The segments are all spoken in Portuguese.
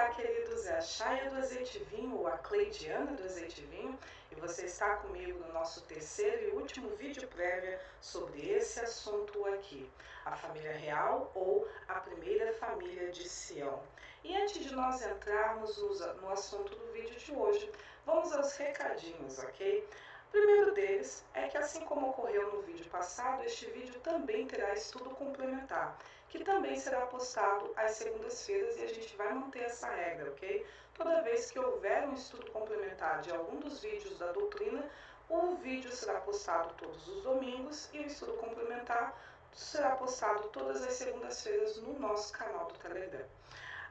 Olá, queridos, é a Chaia do Azeite Vinho, ou a Cleidiana do Azeite Vinho, e você está comigo no nosso terceiro e último vídeo prévia sobre esse assunto aqui, a família real ou a primeira família de Sião. E antes de nós entrarmos no assunto do vídeo de hoje, vamos aos recadinhos, ok? O primeiro deles é que, assim como ocorreu no vídeo passado, este vídeo também terá estudo complementar, que também será postado às segundas-feiras, e a gente vai manter essa regra, ok? Toda vez que houver um estudo complementar de algum dos vídeos da doutrina, o vídeo será postado todos os domingos e o estudo complementar será postado todas as segundas-feiras no nosso canal do Telegram.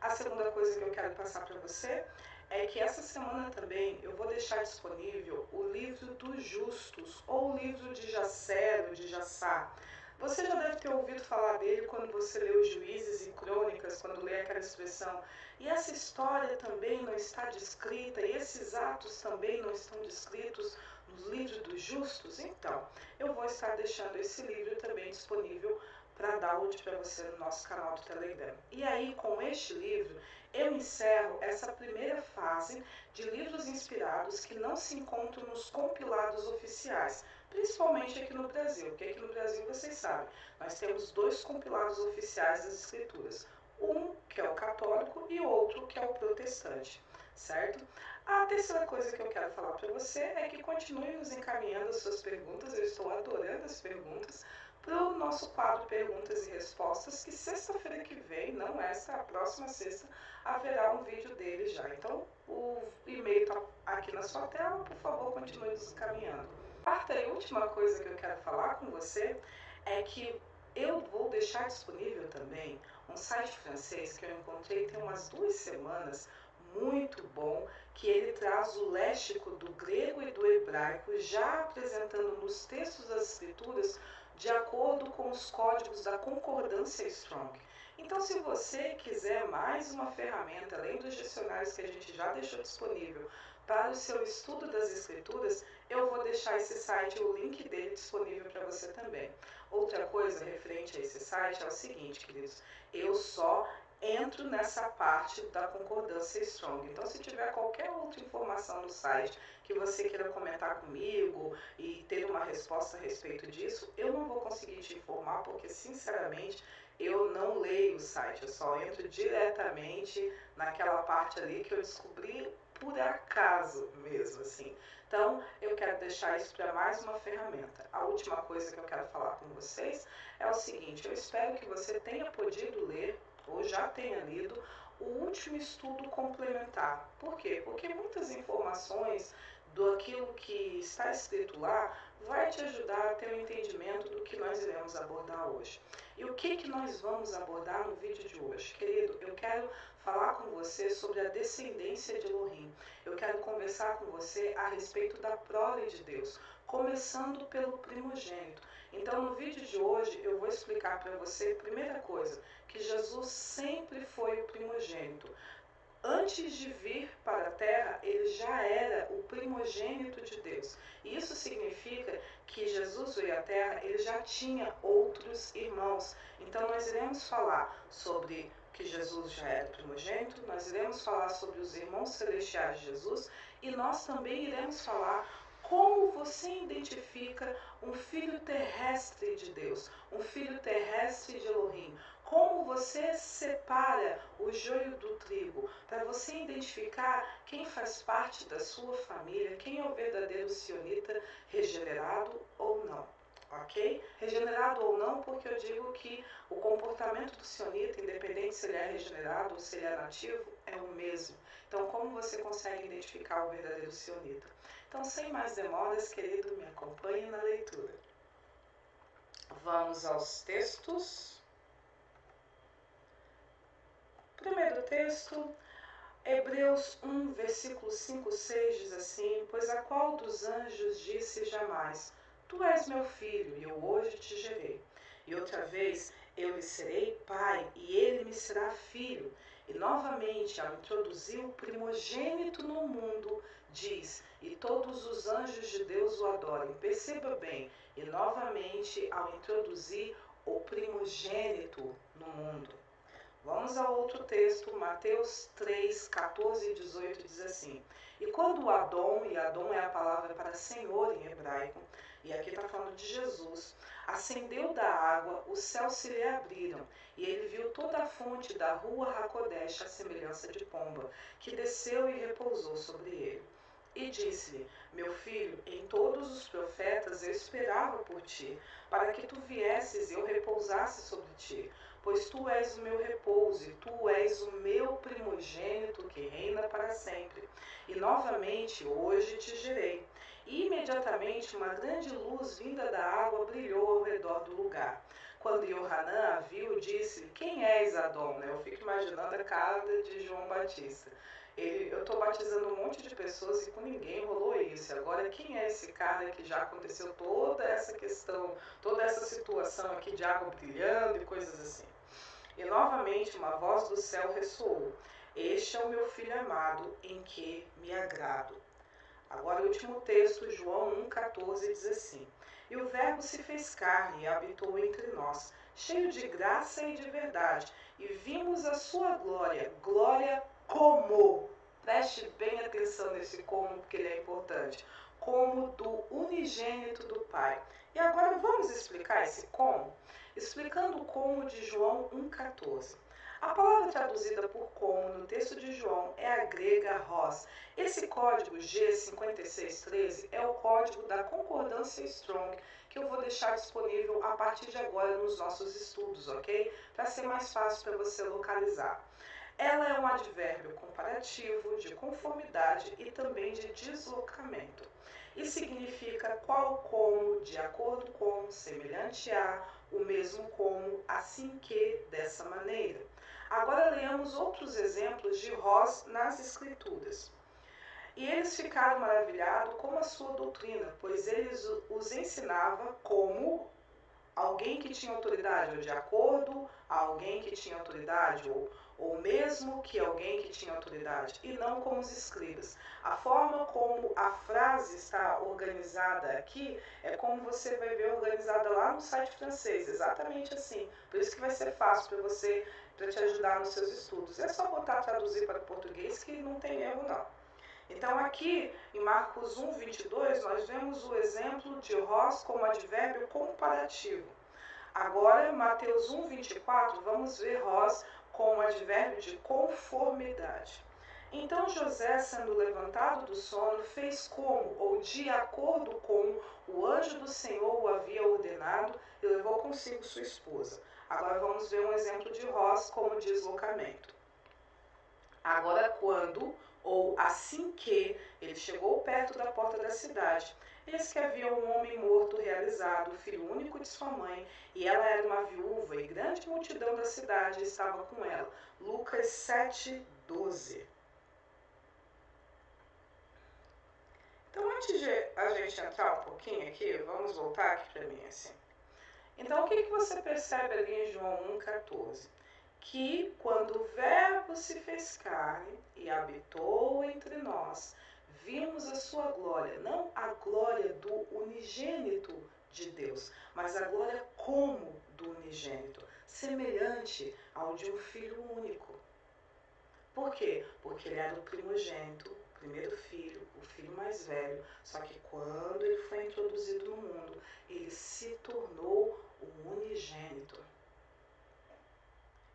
A segunda coisa que eu quero passar para você é que essa semana também eu vou deixar disponível o livro dos justos, ou o livro de Jacero, de Jassá. Você já deve ter ouvido falar dele quando você lê os Juízes e Crônicas, quando lê aquela expressão. E essa história também não está descrita, e esses atos também não estão descritos nos livros dos justos? Então, eu vou estar deixando esse livro também disponível para download para você no nosso canal do Telegram. E aí, com este livro, eu encerro essa primeira fase de livros inspirados que não se encontram nos compilados oficiais, principalmente aqui no Brasil, porque aqui no Brasil, vocês sabem, nós temos dois compilados oficiais das Escrituras, um que é o católico e outro que é o protestante, certo? A terceira coisa que eu quero falar para você é que continue nos encaminhando as suas perguntas, eu estou adorando as perguntas, para o nosso quadro Perguntas e Respostas, que sexta-feira que vem, não esta, a próxima sexta, haverá um vídeo dele já. Então, o e-mail está aqui na sua tela, por favor, continue nos encaminhando. A quarta e última coisa que eu quero falar com você é que eu vou deixar disponível também um site francês que eu encontrei tem umas 2 semanas, muito bom, que ele traz o léxico do grego e do hebraico, já apresentando nos textos das escrituras de acordo com os códigos da concordância Strong. Então, se você quiser mais uma ferramenta, além dos dicionários que a gente já deixou disponível para o seu estudo das escrituras, eu vou deixar esse site, o link dele disponível para você também. Outra coisa referente a esse site é o seguinte, queridos, eu só entro nessa parte da concordância Strong. Então, se tiver qualquer outra informação no site que você queira comentar comigo e ter uma resposta a respeito disso, eu não vou conseguir te informar, porque, sinceramente, eu não leio o site, eu só entro diretamente naquela parte ali que eu descobri por acaso mesmo, assim. Então, eu quero deixar isso para mais uma ferramenta. A última coisa que eu quero falar com vocês é o seguinte, eu espero que você tenha podido ler, ou já tenha lido, o último estudo complementar. Por quê? Porque muitas informações do aquilo que está escrito lá vai te ajudar a ter um entendimento do que nós iremos abordar hoje. E o que nós vamos abordar no vídeo de hoje? Querido, eu quero falar com você sobre a descendência de Elohim. Eu quero conversar com você a respeito da prole de Deus, começando pelo primogênito. Então, no vídeo de hoje, eu vou explicar para você, primeira coisa, que Jesus sempre foi o primogênito. Antes de vir para a terra, ele já era o primogênito de Deus. E isso significa que Jesus veio à terra, ele já tinha outros irmãos. Então, nós iremos falar sobre que Jesus já era primogênito, nós iremos falar sobre os irmãos celestiais de Jesus e nós também iremos falar como você identifica um filho terrestre de Deus, um filho terrestre de Elohim. Como você separa o joio do trigo, para você identificar quem faz parte da sua família, quem é o verdadeiro sionita, regenerado ou não. Ok? Regenerado ou não, porque eu digo que o comportamento do sionita, independente se ele é regenerado ou se ele é nativo, é o mesmo. Então, como você consegue identificar o verdadeiro sionita? Então, sem mais demoras, querido, me acompanhe na leitura. Vamos aos textos. Primeiro texto, Hebreus 1, versículo 5, 6 diz assim: Pois a qual dos anjos disse jamais, Tu és meu filho, e eu hoje te gerei. E outra vez, eu lhe serei pai, e ele me será filho. E novamente, ao introduzir o primogênito no mundo, diz, e todos os anjos de Deus o adorem. Perceba bem, e novamente, ao introduzir o primogênito no mundo. Vamos ao outro texto, Mateus 3, 14 e 18 diz assim: E quando Adão, e Adão é a palavra para Senhor em hebraico, e aqui está falando de Jesus, ascendeu da água, os céus se lhe abriram, e ele viu toda a fonte da rua Hakodesh, à semelhança de pomba, que desceu e repousou sobre ele. E disse-lhe: Meu filho, em todos os profetas eu esperava por ti, para que tu viesses e eu repousasse sobre ti. Pois tu és o meu repouso, e tu és o meu primogênito que reina para sempre. E novamente hoje te gerei. E imediatamente uma grande luz vinda da água brilhou ao redor do lugar. Quando Yohanan a viu, disse-lhe: Quem és, Adão? Eu fico imaginando a cara de João Batista. Eu estou batizando um monte de pessoas e com ninguém rolou isso. Agora, quem é esse cara que já aconteceu toda essa questão, toda essa situação aqui de água brilhando e coisas assim? E novamente uma voz do céu ressoou: Este é o meu filho amado, em que me agrado. Agora o último texto, João 1,14, diz assim: E o Verbo se fez carne e habitou entre nós, cheio de graça e de verdade, e vimos a sua glória, glória como, preste bem atenção nesse como, porque ele é importante, como do unigênito do Pai. E agora vamos explicar esse como? Explicando o como de João 1,14. A palavra traduzida por como no texto de João é a grega ros. Esse código G5613 é o código da concordância Strong, que eu vou deixar disponível a partir de agora nos nossos estudos, ok? Para ser mais fácil para você localizar. Ela é um advérbio comparativo, de conformidade e também de deslocamento. E significa qual como, de acordo com, semelhante a, o mesmo como, assim que, dessa maneira. Agora leamos outros exemplos de ros nas Escrituras. E eles ficaram maravilhados com a sua doutrina, pois eles os ensinava como alguém que tinha autoridade, ou de acordo a alguém que tinha autoridade, ou mesmo que alguém que tinha autoridade, e não como os escribas. A forma como a frase está organizada aqui é como você vai ver organizada lá no site francês, exatamente assim. Por isso que vai ser fácil para você, para te ajudar nos seus estudos. É só botar traduzir para português que não tem erro não. Então aqui em Marcos 1, 22, nós vemos o exemplo de ros como advérbio comparativo. Agora, Mateus 1, 24, vamos ver ros como advérbio de conformidade. Então José, sendo levantado do sono, fez como, ou de acordo com, o anjo do Senhor o havia ordenado e levou consigo sua esposa. Agora vamos ver um exemplo de ros como deslocamento. Agora quando, ou assim que, ele chegou perto da porta da cidade, eis que havia um homem morto realizado, filho único de sua mãe, e ela era uma viúva, e grande multidão da cidade estava com ela. Lucas 7, 12. Então, antes de a gente entrar um pouquinho aqui, vamos voltar aqui para mim assim. Então, o que você percebe ali em João 1,14? Que quando o Verbo se fez carne e habitou entre nós, vimos a sua glória, não a glória do unigênito de Deus, mas a glória como do unigênito, semelhante ao de um filho único. Por quê? Porque ele era o primogênito, o primeiro filho, o filho mais velho, só que quando ele foi introduzido no mundo, ele se tornou o unigênito.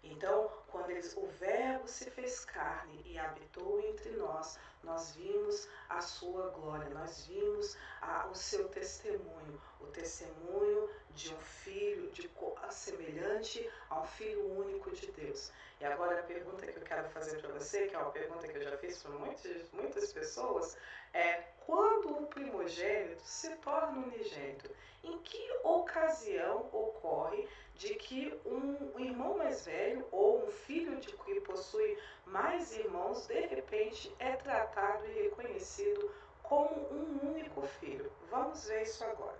Então, quando o Verbo se fez carne e habitou entre nós, nós vimos a sua glória, nós vimos o seu testemunho, o testemunho de um filho, semelhante a um filho único de Deus. E agora a pergunta que eu quero fazer para você, que é uma pergunta que eu já fiz para muitas pessoas, é: quando o primogênito se torna unigênito? Em que ocasião ocorre de que um irmão mais velho ou um filho de que possui mais irmãos, de repente é tratado e reconhecido como um único filho? Vamos ver isso agora.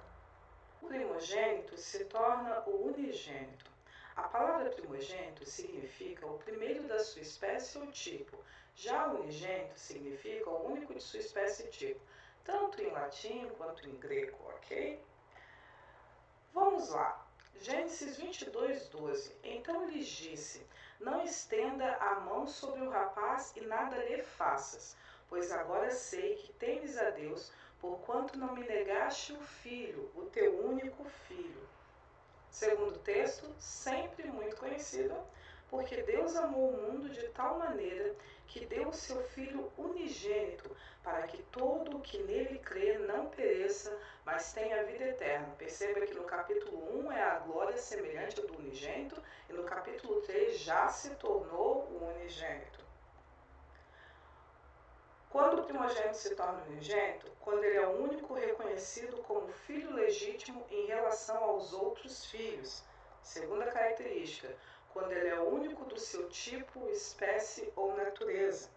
O primogênito se torna o unigênito. A palavra primogênito significa o primeiro da sua espécie ou tipo. Já o unigênito significa o único de sua espécie e tipo, tanto em latim quanto em grego, ok? Vamos lá. Gênesis 22, 12. Então lhes disse: não estenda a mão sobre o rapaz e nada lhe faças, pois agora sei que temes a Deus, porquanto não me negaste o filho, o teu único filho. Segundo texto, sempre muito conhecido, porque Deus amou o mundo de tal maneira que deu o seu Filho unigênito, para que todo o que nele crê não pereça, mas tenha a vida eterna. Perceba que no capítulo 1 é a glória semelhante do unigênito, e no capítulo 3 já se tornou o unigênito. Quando o primogênito se torna unigênito, quando ele é o único reconhecido como filho legítimo em relação aos outros filhos. Segunda característica, quando ele é o único do seu tipo, espécie ou natureza.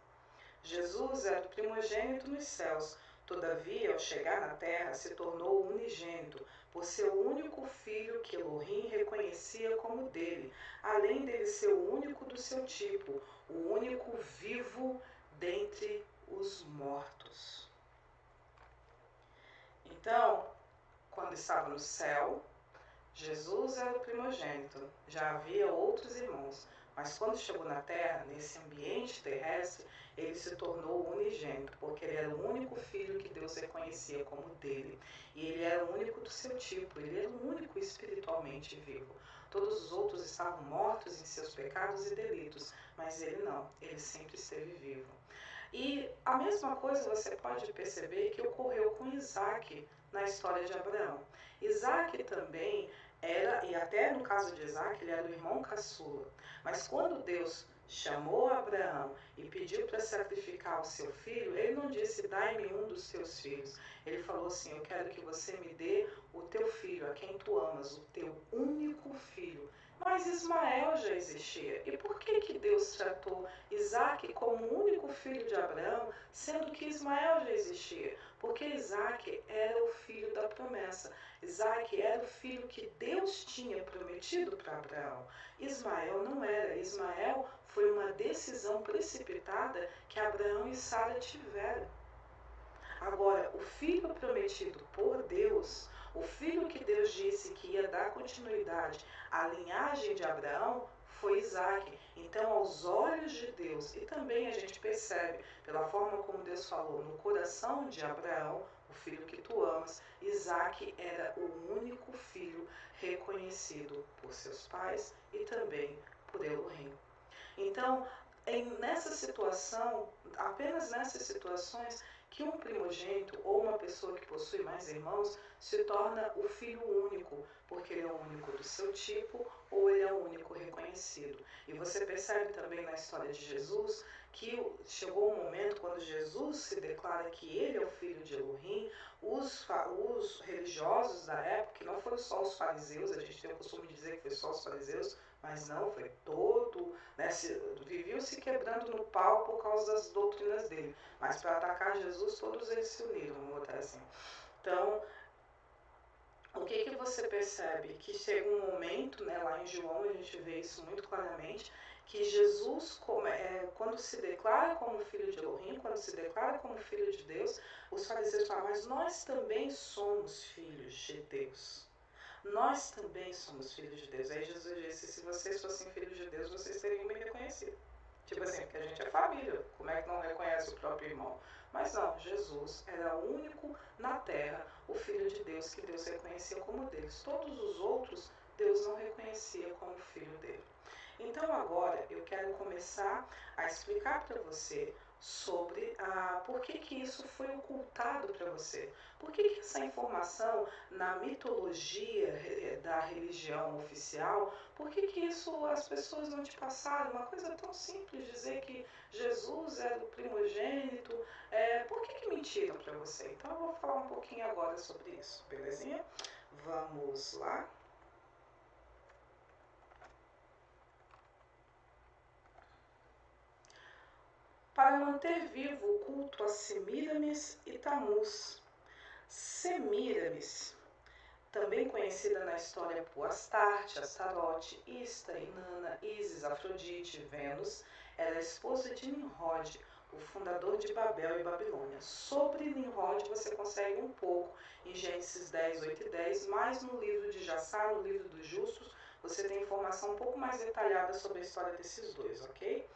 Jesus era o primogênito nos céus, todavia, ao chegar na terra, se tornou unigênito, por ser o único filho que Elohim reconhecia como dele, além dele ser o único do seu tipo, o único vivo dentre os mortos. Então, quando estava no céu, Jesus era o primogênito, já havia outros irmãos, mas quando chegou na terra, nesse ambiente terrestre, ele se tornou unigênito, porque ele era o único filho que Deus reconhecia como dele. E ele era o único do seu tipo, ele era o único espiritualmente vivo. Todos os outros estavam mortos em seus pecados e delitos, mas ele não, ele sempre esteve vivo. E a mesma coisa você pode perceber que ocorreu com Isaac na história de Abraão. Isaac também era, e até no caso de Isaac, ele era o irmão caçula. Mas quando Deus chamou Abraão e pediu para sacrificar o seu filho, ele não disse, dai-me um dos teus filhos. Ele falou assim, eu quero que você me dê o teu filho, a quem tu amas, o teu único filho. Mas Ismael já existia. E por que Deus tratou Isaac como o único filho de Abraão, sendo que Ismael já existia? Porque Isaac era o filho da promessa. Isaac era o filho que Deus tinha prometido para Abraão. Ismael não era. Ismael foi uma decisão precipitada que Abraão e Sara tiveram. Agora, o filho prometido por Deus, o filho que Deus disse que ia dar continuidade à linhagem de Abraão, foi Isaac. Então, aos olhos de Deus, e também a gente percebe pela forma como Deus falou no coração de Abraão, o filho que tu amas, Isaac era o único filho reconhecido por seus pais e também por Elohim. Então, nessa situação, apenas nessas situações, que um primogênito ou uma pessoa que possui mais irmãos se torna o filho único, porque ele é o único do seu tipo ou ele é o único reconhecido. E você percebe também na história de Jesus que chegou um momento quando Jesus se declara que ele é o filho de Elohim, os religiosos da época, que não foram só os fariseus, a gente tem o costume de dizer que foi só os fariseus, mas não, foi todo, né, viviam se quebrando no pau por causa das doutrinas dele. Mas para atacar Jesus, todos eles se uniram, vamos botar assim. Então, o que você percebe? Que chega um momento, né, lá em João a gente vê isso muito claramente, que Jesus, quando se declara como filho de Elohim, quando se declara como filho de Deus, os fariseus falam, mas nós também somos filhos de Deus. Nós também somos filhos de Deus. Aí Jesus disse, se vocês fossem filhos de Deus, vocês teriam me reconhecido. Tipo assim, porque a gente é família, como é que não reconhece o próprio irmão? Mas não, Jesus era o único na terra, o Filho de Deus, que Deus reconhecia como deles. Todos os outros, Deus não reconhecia como filho dele. Então agora eu quero começar a explicar para você sobre por que isso foi ocultado para você. Por que essa informação na mitologia da religião oficial, por que isso as pessoas não te passaram? Uma coisa tão simples, dizer que Jesus era o primogênito, por que mentiram para você? Então eu vou falar um pouquinho agora sobre isso, belezinha? Vamos lá. Para manter vivo o culto a Semíramis e Tamuz. Semíramis, também conhecida na história por Astarte, Astarote, Ista, Inanna, Ísis, Afrodite, Vênus, era a esposa de Nimrod, o fundador de Babel e Babilônia. Sobre Nimrod você consegue um pouco em Gênesis 10, 8 e 10, mas no livro de Jassar, no livro dos Justos, você tem informação um pouco mais detalhada sobre a história desses dois, ok?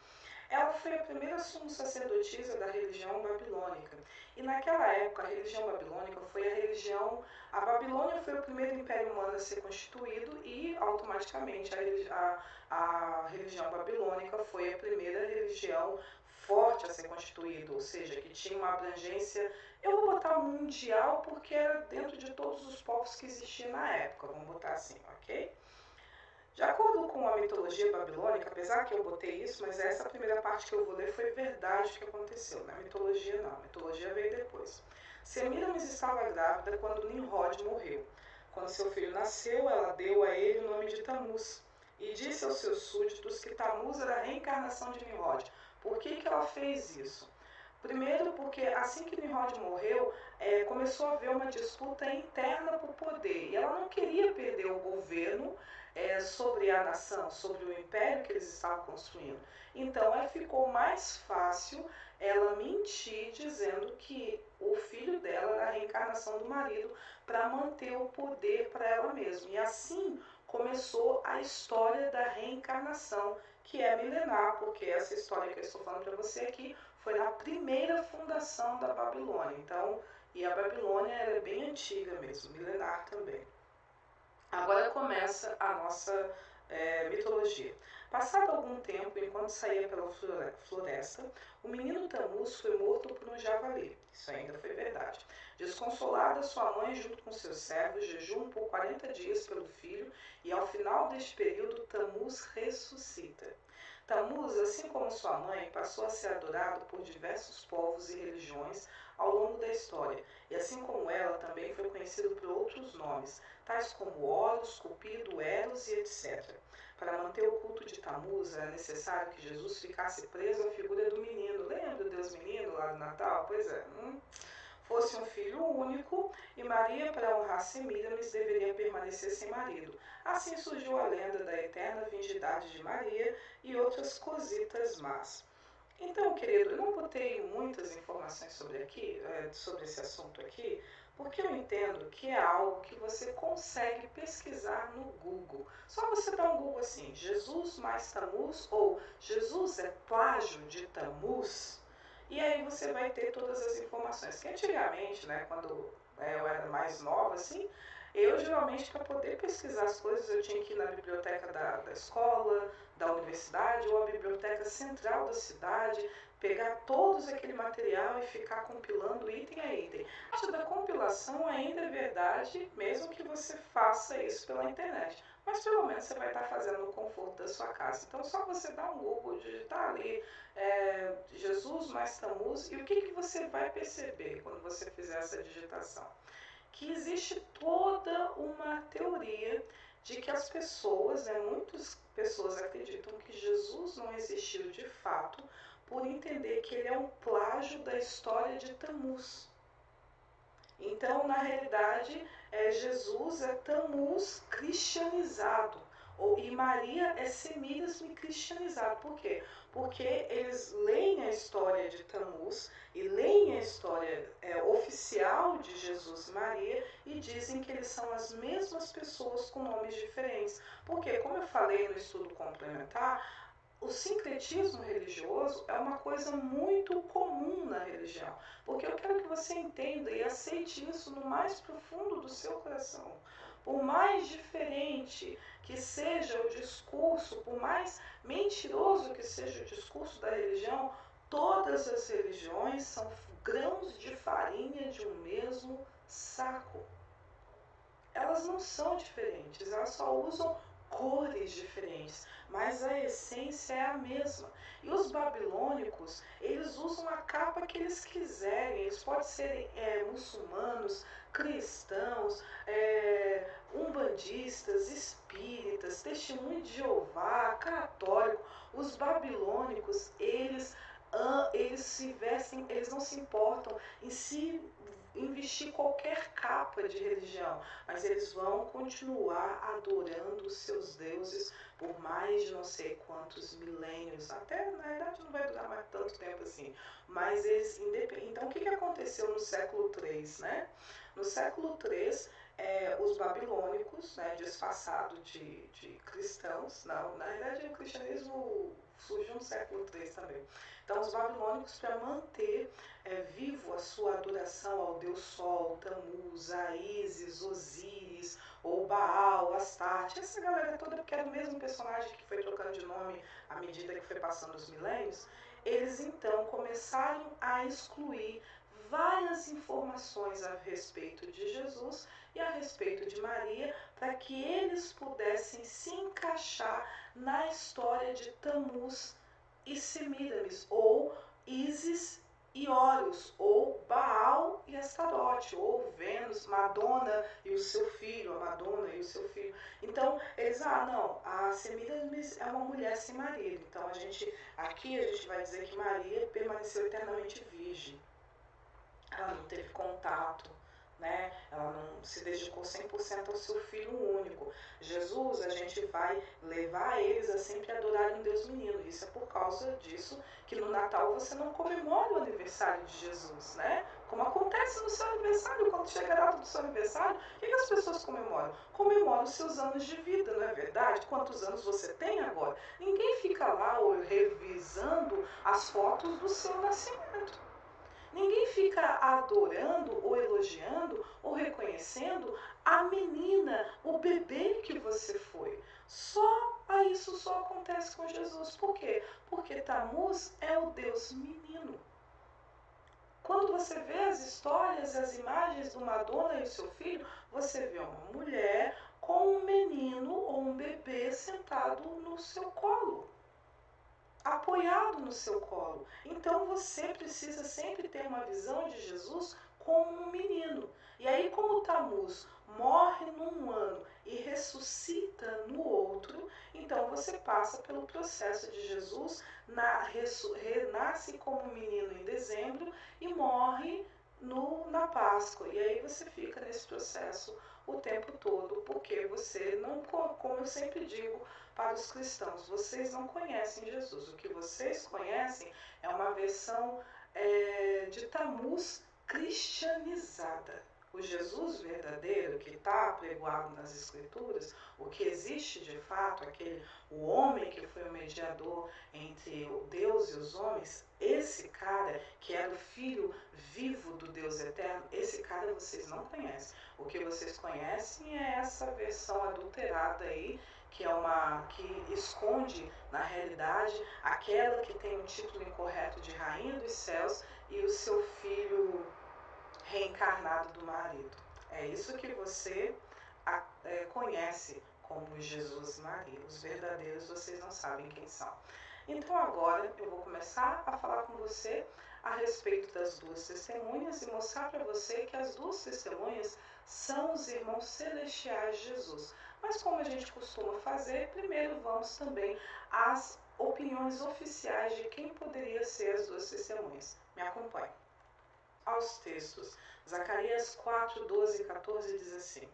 Ela foi a primeira sumo sacerdotisa da religião babilônica. E naquela época, a religião babilônica foi a religião... A Babilônia foi o primeiro império humano a ser constituído e, automaticamente, a religião babilônica foi a primeira religião forte a ser constituída, ou seja, que tinha uma abrangência... Eu vou botar mundial porque era dentro de todos os povos que existiam na época, vamos botar assim, ok? De acordo com a mitologia babilônica, apesar que eu botei isso, mas essa primeira parte que eu vou ler foi verdade que aconteceu, na mitologia não, a mitologia veio depois. Semiramis estava grávida quando Nimrod morreu. Quando seu filho nasceu, ela deu a ele o nome de Tamuz e disse aos seus súditos que Tamuz era a reencarnação de Nimrod. Por que ela fez isso? Primeiro porque assim que Nimrod morreu, começou a haver uma disputa interna por poder. E ela não queria perder o governo sobre a nação, sobre o império que eles estavam construindo. Então ficou mais fácil ela mentir dizendo que o filho dela era a reencarnação do marido para manter o poder para ela mesma. E assim começou a história da reencarnação, que é milenar, porque essa história que eu estou falando para você aqui foi na primeira fundação da Babilônia. Então, e a Babilônia é bem antiga mesmo, milenar também. Agora começa a nossa mitologia. Passado algum tempo, enquanto saía pela floresta, o menino Tamuz foi morto por um javali. Isso ainda foi verdade. Desconsolada, sua mãe, junto com seus servos, jejuam por 40 dias pelo filho e, ao final deste período, Tamuz ressuscita. Tamuz, assim como sua mãe, passou a ser adorado por diversos povos e religiões ao longo da história, e assim como ela, também foi conhecido por outros nomes, tais como Horus, Cupido, Eros e etc. Para manter o culto de Tamuz, era necessário que Jesus ficasse preso à figura do menino. Lembra do Deus menino lá do Natal? Pois é. Fosse um filho único, e Maria, para honrar Semíramis, deveria permanecer sem marido. Assim surgiu a lenda da eterna virgindade de Maria e outras cositas más. Então, querido, eu não botei muitas informações sobre esse assunto aqui, porque eu entendo que é algo que você consegue pesquisar no Google. Só você dar um Google assim, Jesus mais Tamuz, ou Jesus é plágio de Tamuz, e aí você vai ter todas as informações. Que antigamente, né, quando eu era mais nova, assim, eu geralmente, para poder pesquisar as coisas, eu tinha que ir na biblioteca da escola, da universidade, ou a biblioteca central da cidade, pegar todos aquele material e ficar compilando item a item. A parte da compilação ainda é verdade, mesmo que você faça isso pela internet. Mas pelo menos você vai estar fazendo no conforto da sua casa. Então só você dar um Google, digitar ali Jesus mais Tamuz, e o que você vai perceber quando você fizer essa digitação? Que existe toda uma teoria de que as pessoas, muitas pessoas acreditam que Jesus não existiu de fato, por entender que ele é um plágio da história de Tamuz. Então, na realidade, Jesus é Tamuz cristianizado, e Maria é Semíramis cristianizado. Por quê? Porque eles leem a história de Tamuz e leem a história oficial de Jesus e Maria e dizem que eles são as mesmas pessoas com nomes diferentes. Porque, como eu falei no estudo complementar, o sincretismo religioso é uma coisa muito comum na religião, porque eu quero que você entenda e aceite isso no mais profundo do seu coração. Por mais diferente que seja o discurso, por mais mentiroso que seja o discurso da religião, todas as religiões são grãos de farinha de um mesmo saco. Elas não são diferentes, elas só usam cores diferentes, mas a essência é a mesma. E os babilônicos, eles usam a capa que eles quiserem. Eles podem ser muçulmanos, cristãos, umbandistas, espíritas, testemunho de Jeová, católico. Os babilônicos, eles se vestem, eles não se importam em se investir qualquer capa de religião, mas eles vão continuar adorando os seus deuses por mais de não sei quantos milênios, até na verdade não vai durar mais tanto tempo assim, mas eles então o que aconteceu no século III, né? No século III, os babilônicos, né, disfarçados de cristãos. Não, na verdade o cristianismo surgiu no século III também. Então os babilônicos, para manter vivo a sua adoração ao Deus Sol, Tamuz, a Ísis, Osíris, ou Baal, Astarte, essa galera toda, porque era o mesmo personagem que foi trocando de nome à medida que foi passando os milênios, eles então começaram a excluir várias informações a respeito de Jesus e a respeito de Maria, para que eles pudessem se encaixar na história de Tamuz e Semíramis, ou Ísis e Horus, ou Baal e Astarote, ou Vênus, Madonna e o seu filho, a Madonna e o seu filho. Então, eles, não, a Semíramis é uma mulher sem marido. Então, aqui a gente vai dizer que Maria permaneceu eternamente virgem. Ela não teve contato, né? Ela não se dedicou 100% ao seu filho único. Jesus, a gente vai levar eles a sempre adorarem um Deus menino. Isso é por causa disso que no Natal você não comemora o aniversário de Jesus, né? Como acontece no seu aniversário, quando chega a data do seu aniversário, o que as pessoas comemoram? Comemoram os seus anos de vida, não é verdade? Quantos anos você tem agora? Ninguém fica lá revisando as fotos do seu nascimento. Ninguém fica adorando ou elogiando ou reconhecendo a menina, o bebê que você foi. Isso só acontece com Jesus. Por quê? Porque Tamuz é o Deus menino. Quando você vê as histórias, as imagens do Madonna e o seu filho, você vê uma mulher com um menino ou um bebê sentado no seu colo, apoiado no seu colo. Então você precisa sempre ter uma visão de Jesus como um menino. E aí, como Tamuz morre num ano e ressuscita no outro, então você passa pelo processo de Jesus, renasce como menino em dezembro e morre na Páscoa. E aí você fica nesse processo o tempo todo, porque você não, como eu sempre digo para os cristãos, vocês não conhecem Jesus. O que vocês conhecem é uma versão de Tamuz cristianizada. O Jesus verdadeiro que está apregoado nas Escrituras, o que existe de fato, o homem que foi o mediador entre o Deus e os homens, esse cara que era o filho vivo do Deus eterno, esse cara vocês não conhecem. O que vocês conhecem é essa versão adulterada aí, que esconde, na realidade, aquela que tem o título incorreto de Rainha dos Céus e o seu filho reencarnado do marido. É isso que você conhece como Jesus e Maria. Os verdadeiros vocês não sabem quem são. Então agora eu vou começar a falar com você a respeito das duas testemunhas e mostrar para você que as duas testemunhas são os irmãos celestiais de Jesus. Mas como a gente costuma fazer, primeiro vamos também às opiniões oficiais de quem poderia ser as duas testemunhas. Me acompanhe. Aos textos. Zacarias 4, 12 e 14 diz assim: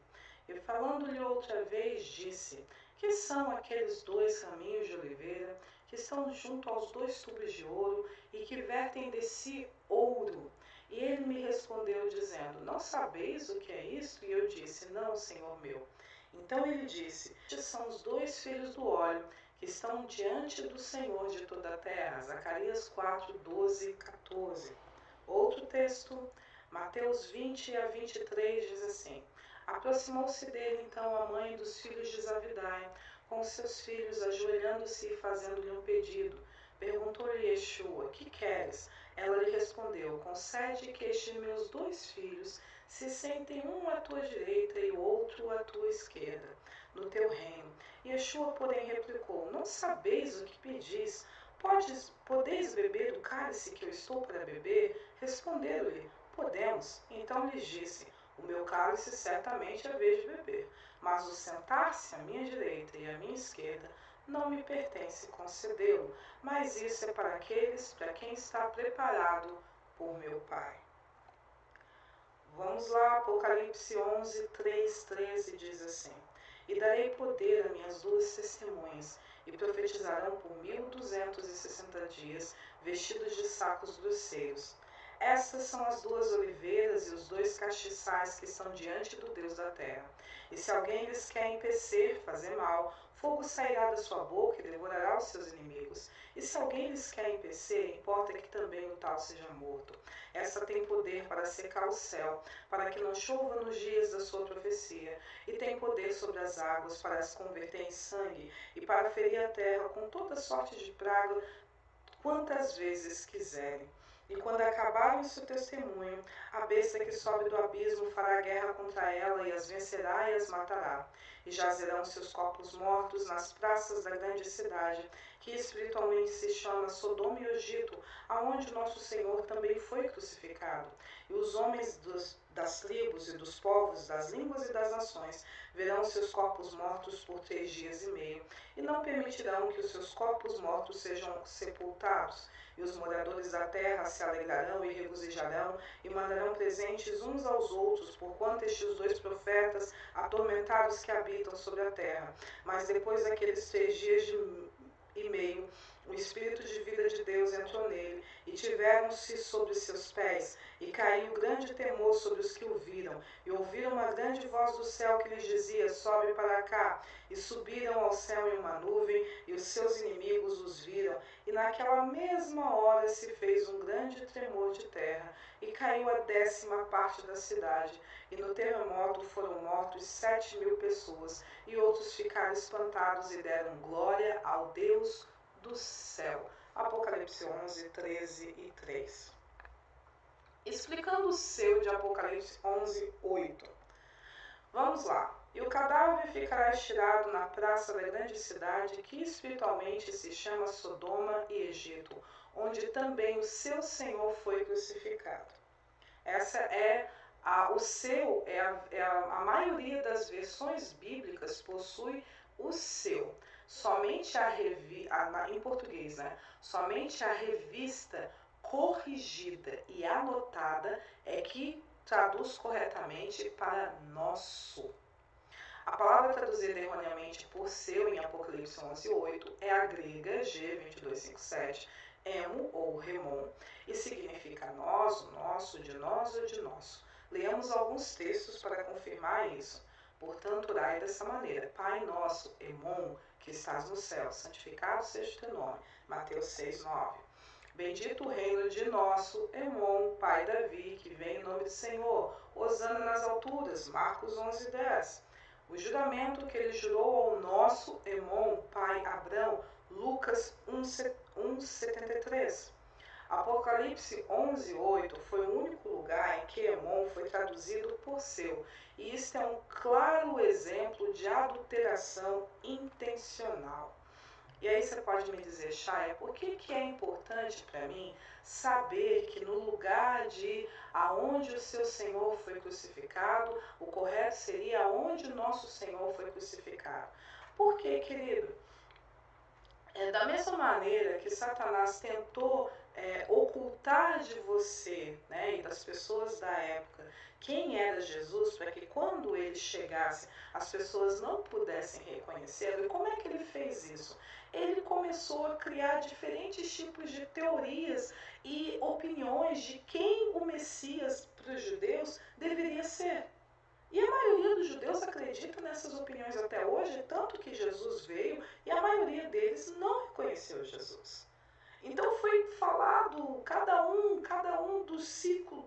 E falando-lhe outra vez, disse: Que são aqueles dois raminhos de oliveira que estão junto aos dois tubos de ouro e que vertem de si ouro? E ele me respondeu, dizendo: Não sabeis o que é isto? E eu disse: Não, Senhor meu. Então ele disse: Estes são os dois filhos do óleo que estão diante do Senhor de toda a terra. Zacarias 4, 12 e 14. Outro texto, Mateus 20 a 23, diz assim: Aproximou-se dele então a mãe dos filhos de Zabidai, com os seus filhos, ajoelhando-se e fazendo-lhe um pedido. Perguntou-lhe Yeshua: Que queres? Ela lhe respondeu: Concede que estes meus dois filhos se sentem um à tua direita e o outro à tua esquerda, no teu reino. Yeshua, porém, replicou: Não sabeis o que pedis. Podeis beber do cálice que eu estou para beber? Responderam-lhe: Podemos. Então lhes disse: O meu cálice certamente é vez de beber, mas o sentar-se à minha direita e à minha esquerda não me pertence concedê-lo, mas isso é para aqueles para quem está preparado por meu Pai. Vamos lá, Apocalipse 11, 3, 13 diz assim: E darei poder a minhas duas testemunhas, e profetizarão por 1260 dias, vestidos de sacos grosseiros. Estas são as duas oliveiras e os dois castiçais que estão diante do Deus da terra. E se alguém lhes quer empecer, fazer mal, fogo sairá da sua boca e devorará os seus inimigos. E se alguém lhes quer empecer, importa que também o tal seja morto. Esta tem poder para secar o céu, para que não chova nos dias da sua profecia, e tem poder sobre as águas para as converter em sangue, e para ferir a terra com toda sorte de praga, quantas vezes quiserem. E quando acabarem o seu testemunho, a besta que sobe do abismo fará guerra contra ela e as vencerá e as matará. E jazerão seus corpos mortos nas praças da grande cidade, que espiritualmente se chama Sodoma e Egito, aonde nosso Senhor também foi crucificado. E os homens das tribos e dos povos, das línguas e das nações, verão seus corpos mortos por 3 dias e meio, e não permitirão que os seus corpos mortos sejam sepultados. E os moradores da terra se alegrarão e regozijarão, e mandarão presentes uns aos outros, porquanto estes 2 profetas atormentaram os que habitam sobre a terra. Mas depois daqueles 3 dias e meio, o Espírito de vida de Deus entrou nele, e tiveram-se sobre seus pés, e caiu grande temor sobre os que o viram, e ouviram uma grande voz do céu que lhes dizia: sobe para cá. E subiram ao céu em uma nuvem, e os seus inimigos os viram, e naquela mesma hora se fez um grande tremor de terra, e caiu a 10ª parte da cidade, e no terremoto foram mortos 7.000 pessoas, e outros ficaram espantados e deram glória ao Deus do céu. Apocalipse 11, 13 e 3. Explicando o seu de Apocalipse 11, 8. Vamos lá. E o cadáver ficará estirado na praça da grande cidade, que espiritualmente se chama Sodoma e Egito, onde também o seu Senhor foi crucificado. Essa é a maioria das versões bíblicas possui o seu. Somente em português, né? Somente a revista corrigida e anotada é que traduz corretamente para nosso. A palavra traduzida erroneamente por seu em Apocalipse 11:8 é a grega G2257, emo ou remon, e significa nós, o nosso, de nós ou de nosso. Leamos alguns textos para confirmar isso. Portanto, orai dessa maneira: Pai nosso, emon, que estás no céu, santificado seja o teu nome. Mateus 6:9. Bendito o reino de nosso emon, pai Davi, que vem em nome do Senhor. Hosana nas alturas. Marcos 11:10. O juramento que ele jurou ao nosso emon, pai Abrão. Lucas 1:73. Apocalipse 11:8 foi o único lugar em que emon foi traduzido por seu, e isto é um claro exemplo de adulteração intencional. E aí você pode me dizer: Chaya, por que é importante para mim saber que no lugar de aonde o seu Senhor foi crucificado, o correto seria aonde o nosso Senhor foi crucificado? Por quê, querido? Da mesma maneira que Satanás tentou ocultar de você, né, e das pessoas da época, quem era Jesus, para que quando ele chegasse as pessoas não pudessem reconhecê-lo. E como é que ele fez isso? Ele começou a criar diferentes tipos de teorias e opiniões de quem o Messias para os judeus deveria ser. E a maioria dos judeus acredita nessas opiniões até hoje, tanto que Jesus veio e a maioria deles não reconheceu Jesus. Então foi falado cada um do ciclo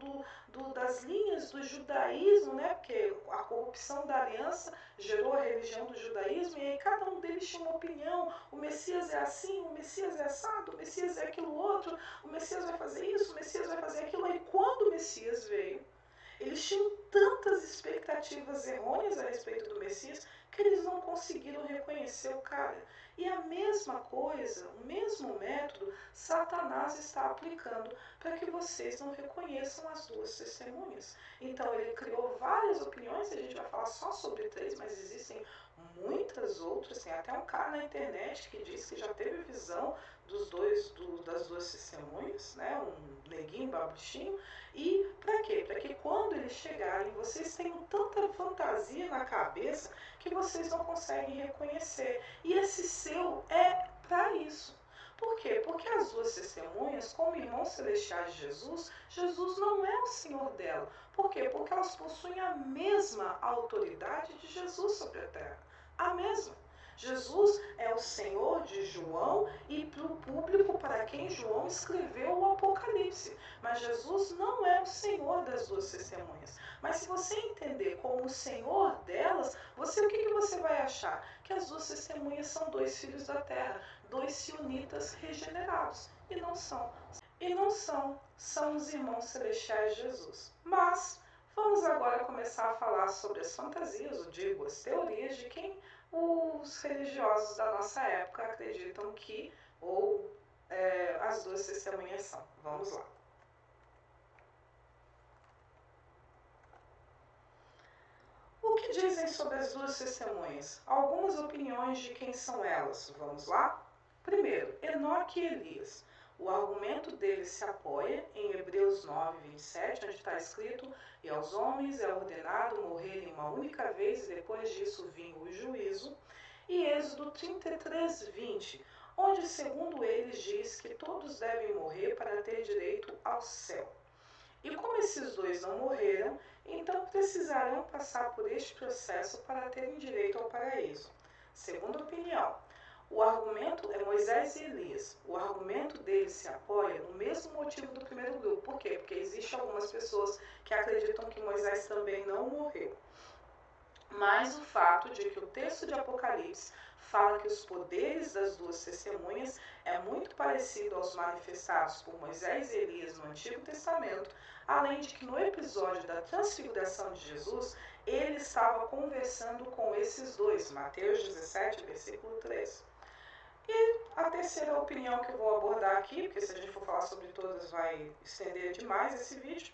das linhas do judaísmo, né? Porque a corrupção da aliança gerou a religião do judaísmo, e aí cada um deles tinha uma opinião: o Messias é assim, o Messias é assado, o Messias é aquilo outro, o Messias vai fazer isso, o Messias vai fazer aquilo. E quando o Messias veio, eles tinham tantas expectativas errôneas a respeito do Messias que eles não conseguiram reconhecer o cara. E a mesma coisa, o mesmo método, Satanás está aplicando para que vocês não reconheçam as duas testemunhas. Então ele criou várias opiniões, a gente vai falar só sobre 3, mas existem muitas outras. Tem até um cara na internet que diz que já teve visão das duas testemunhas, né? Um neguinho, babuchinho. E para quê? Para que quando eles chegarem, vocês tenham tanta fantasia na cabeça que vocês não conseguem reconhecer. E esse seu é para isso. Por quê? Porque as duas testemunhas, como irmãos celestiais de Jesus, Jesus não é o Senhor dela. Por quê? Porque elas possuem a mesma autoridade de Jesus sobre a terra. A mesma. Jesus é o Senhor de João e para o público para quem João escreveu o Apocalipse. Mas Jesus não é o Senhor das duas testemunhas. Mas se você entender como o Senhor delas, o que você vai achar? Que as duas testemunhas são dois filhos da terra, dois sionitas regenerados. E não são. São os irmãos celestiais de Jesus. Mas vamos agora começar a falar sobre as fantasias, ou digo, as teorias de quem os religiosos da nossa época acreditam que as duas testemunhas são. Vamos lá. O que dizem sobre as duas testemunhas? Algumas opiniões de quem são elas. Vamos lá? Primeiro, Enoque e Elias. O argumento deles se apoia em Hebreus 9, 27, onde está escrito: e aos homens é ordenado morrerem uma única vez e depois disso vinha o juízo. E Êxodo 33, 20, onde segundo eles diz que todos devem morrer para ter direito ao céu. E como esses dois não morreram, então precisarão passar por este processo para terem direito ao paraíso. Segunda opinião, o argumento é Moisés e Elias. O argumento deles se apoia no mesmo motivo do primeiro grupo. Por quê? Porque existem algumas pessoas que acreditam que Moisés também não morreu. Mas o fato de que o texto de Apocalipse fala que os poderes das duas testemunhas é muito parecido aos manifestados por Moisés e Elias no Antigo Testamento, além de que no episódio da transfiguração de Jesus, ele estava conversando com esses dois, Mateus 17, versículo 3. E a terceira opinião que eu vou abordar aqui, porque se a gente for falar sobre todas vai estender demais esse vídeo,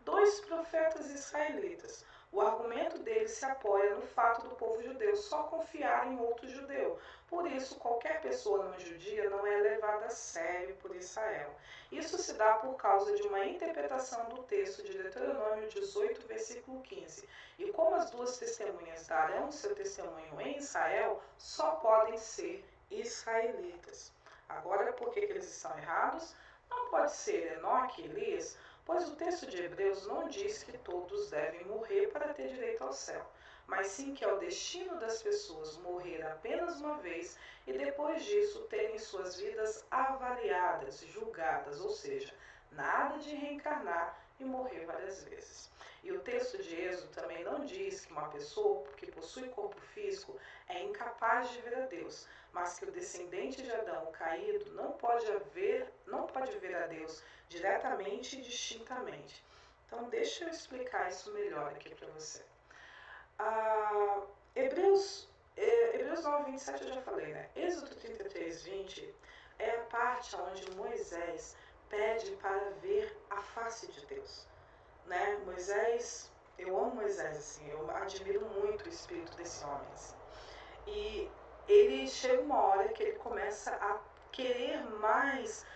dois profetas israelitas. O argumento deles se apoia no fato do povo judeu só confiar em outro judeu. Por isso, qualquer pessoa não judia não é levada a sério por Israel. Isso se dá por causa de uma interpretação do texto de Deuteronômio 18, versículo 15. E como as duas testemunhas darão seu testemunho em Israel, só podem ser israelitas. Agora, por que eles estão errados? Não pode ser Enoque e Elias, pois o texto de Hebreus não diz que todos devem morrer para ter direito ao céu, mas sim que é o destino das pessoas morrer apenas uma vez e depois disso terem suas vidas avaliadas, julgadas, ou seja, nada de reencarnar e morrer várias vezes. E o texto de Êxodo também não diz que uma pessoa que possui corpo físico é incapaz de ver a Deus, mas que o descendente de Adão, o caído, não pode ver a Deus diretamente e distintamente. Então, deixa eu explicar isso melhor aqui para você. Hebreus 9, 27 eu já falei, né? Êxodo 33, 20 é a parte onde Moisés pede para ver a face de Deus. Né? Moisés, eu amo Moisés, assim, eu admiro muito o espírito desse homem. Assim. E ele chega uma hora que ele começa a querer mais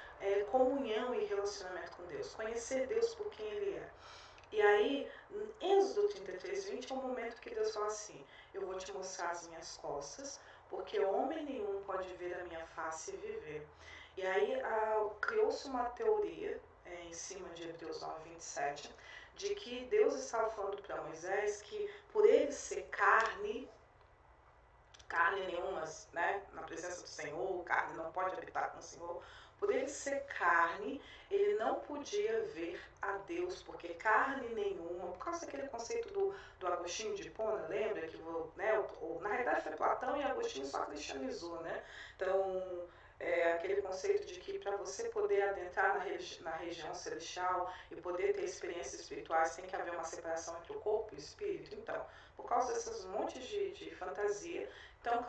comunhão e relacionamento com Deus, conhecer Deus por quem Ele é. E aí, em Êxodo 33, 20 é um momento que Deus fala assim: eu vou te mostrar as minhas costas, porque homem nenhum pode ver a minha face e viver. E aí criou-se uma teoria em cima de Hebreus 9, 27, de que Deus estava falando para Moisés que por ele ser carne nenhuma, né, na presença do Senhor, carne não pode habitar com o Senhor. Por ele ser carne, ele não podia ver a Deus, porque carne nenhuma, por causa daquele conceito do Agostinho de Hipona, lembra que na realidade foi Platão e Agostinho só cristianizou, né? Então, aquele conceito de que para você poder adentrar na região celestial e poder ter experiências espirituais tem que haver uma separação entre o corpo e o espírito. Então, por causa desses montes de fantasia, então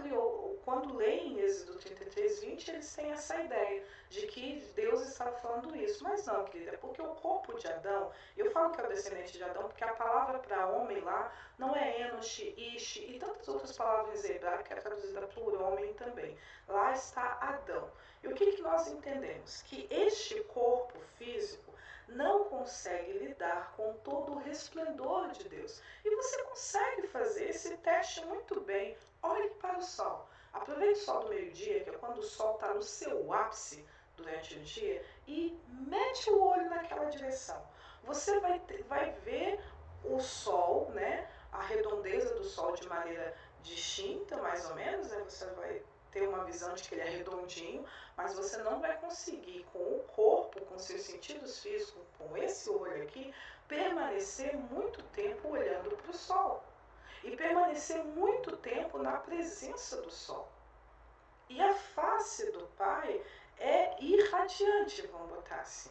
quando leem Êxodo 33, 20, eles têm essa ideia de que Deus estava falando isso. Mas não, querida, é porque o corpo de Adão, eu falo que é o descendente de Adão, porque a palavra para homem lá não é Enosh, Ish e tantas outras palavras em hebraico que é traduzida por homem também. Lá está Adão. E o que nós entendemos? Que este corpo físico não consegue lidar com todo o resplendor de Deus. E você consegue fazer esse teste muito bem. Olhe para o sol. Aproveite o sol do meio-dia, que é quando o sol está no seu ápice durante o dia, e mete o olho naquela direção. Você vai ver o sol, né, a redondeza do sol de maneira distinta, mais ou menos, né, você vai ter uma visão de que ele é redondinho, mas você não vai conseguir, com o corpo, com seus sentidos físicos, com esse olho aqui, permanecer muito tempo olhando para o sol. E permanecer muito tempo na presença do sol. E a face do Pai é irradiante, vamos botar assim,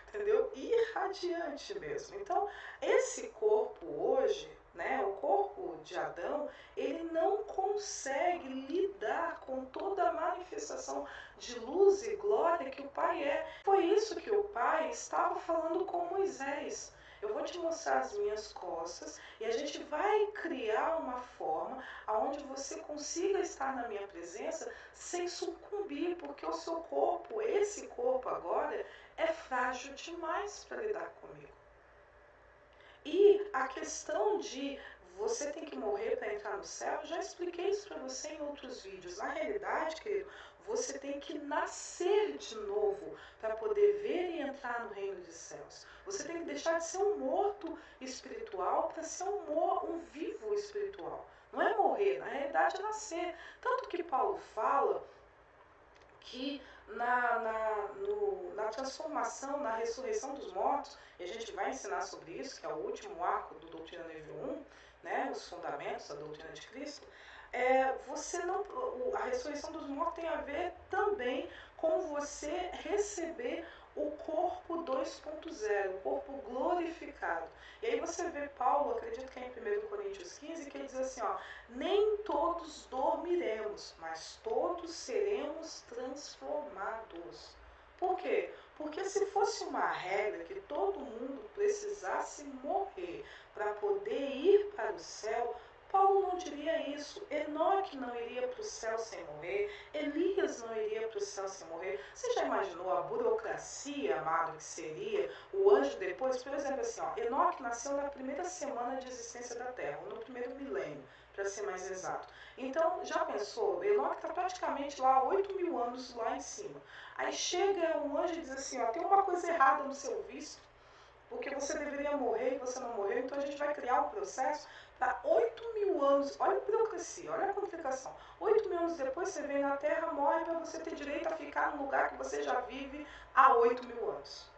entendeu? Irradiante mesmo. Então, esse corpo hoje, né, o corpo de Adão, ele não consegue lidar com toda a manifestação de luz e glória que o Pai é. Foi isso que o Pai estava falando com Moisés. Eu vou te mostrar as minhas costas e a gente vai criar uma forma onde você consiga estar na minha presença sem sucumbir, porque o seu corpo, esse corpo agora, é frágil demais para lidar comigo. E a questão de você tem que morrer para entrar no céu, já expliquei isso para você em outros vídeos. Na realidade, querido, você tem que nascer de novo para poder ver e entrar no reino dos céus. Você tem que deixar de ser um morto espiritual para ser um vivo espiritual. Não é morrer, na realidade é nascer. Tanto que Paulo fala que na transformação, na ressurreição dos mortos, e a gente vai ensinar sobre isso, que é o último arco do Doutrina Nível 1, né, os fundamentos da doutrina de Cristo, a ressurreição dos mortos tem a ver também com você receber o corpo 2.0, o corpo glorificado. E aí você vê Paulo, acredito que é em 1 Coríntios 15, que ele diz assim, ó, nem todos dormiremos, mas todos seremos transformados. Por quê? Porque se fosse uma regra que todo mundo precisasse morrer para poder ir para o céu, Paulo não diria isso. Enoque não iria para o céu sem morrer. Elias não iria para o céu sem morrer. Você já imaginou a burocracia, amado, que seria o anjo depois? Por exemplo, assim, ó, Enoque nasceu na primeira semana de existência da Terra, no primeiro milênio, para ser mais exato. Então, já pensou? Enoque está praticamente lá 8.000 anos lá em cima. Aí chega um anjo e diz assim, ó, tem uma coisa errada no seu visto, porque você deveria morrer e você não morreu, então a gente vai criar um processo para 8.000 anos, olha a burocracia, olha a complicação. 8.000 anos depois você vem na Terra, morre para você ter direito a ficar no lugar que você já vive há 8.000 anos.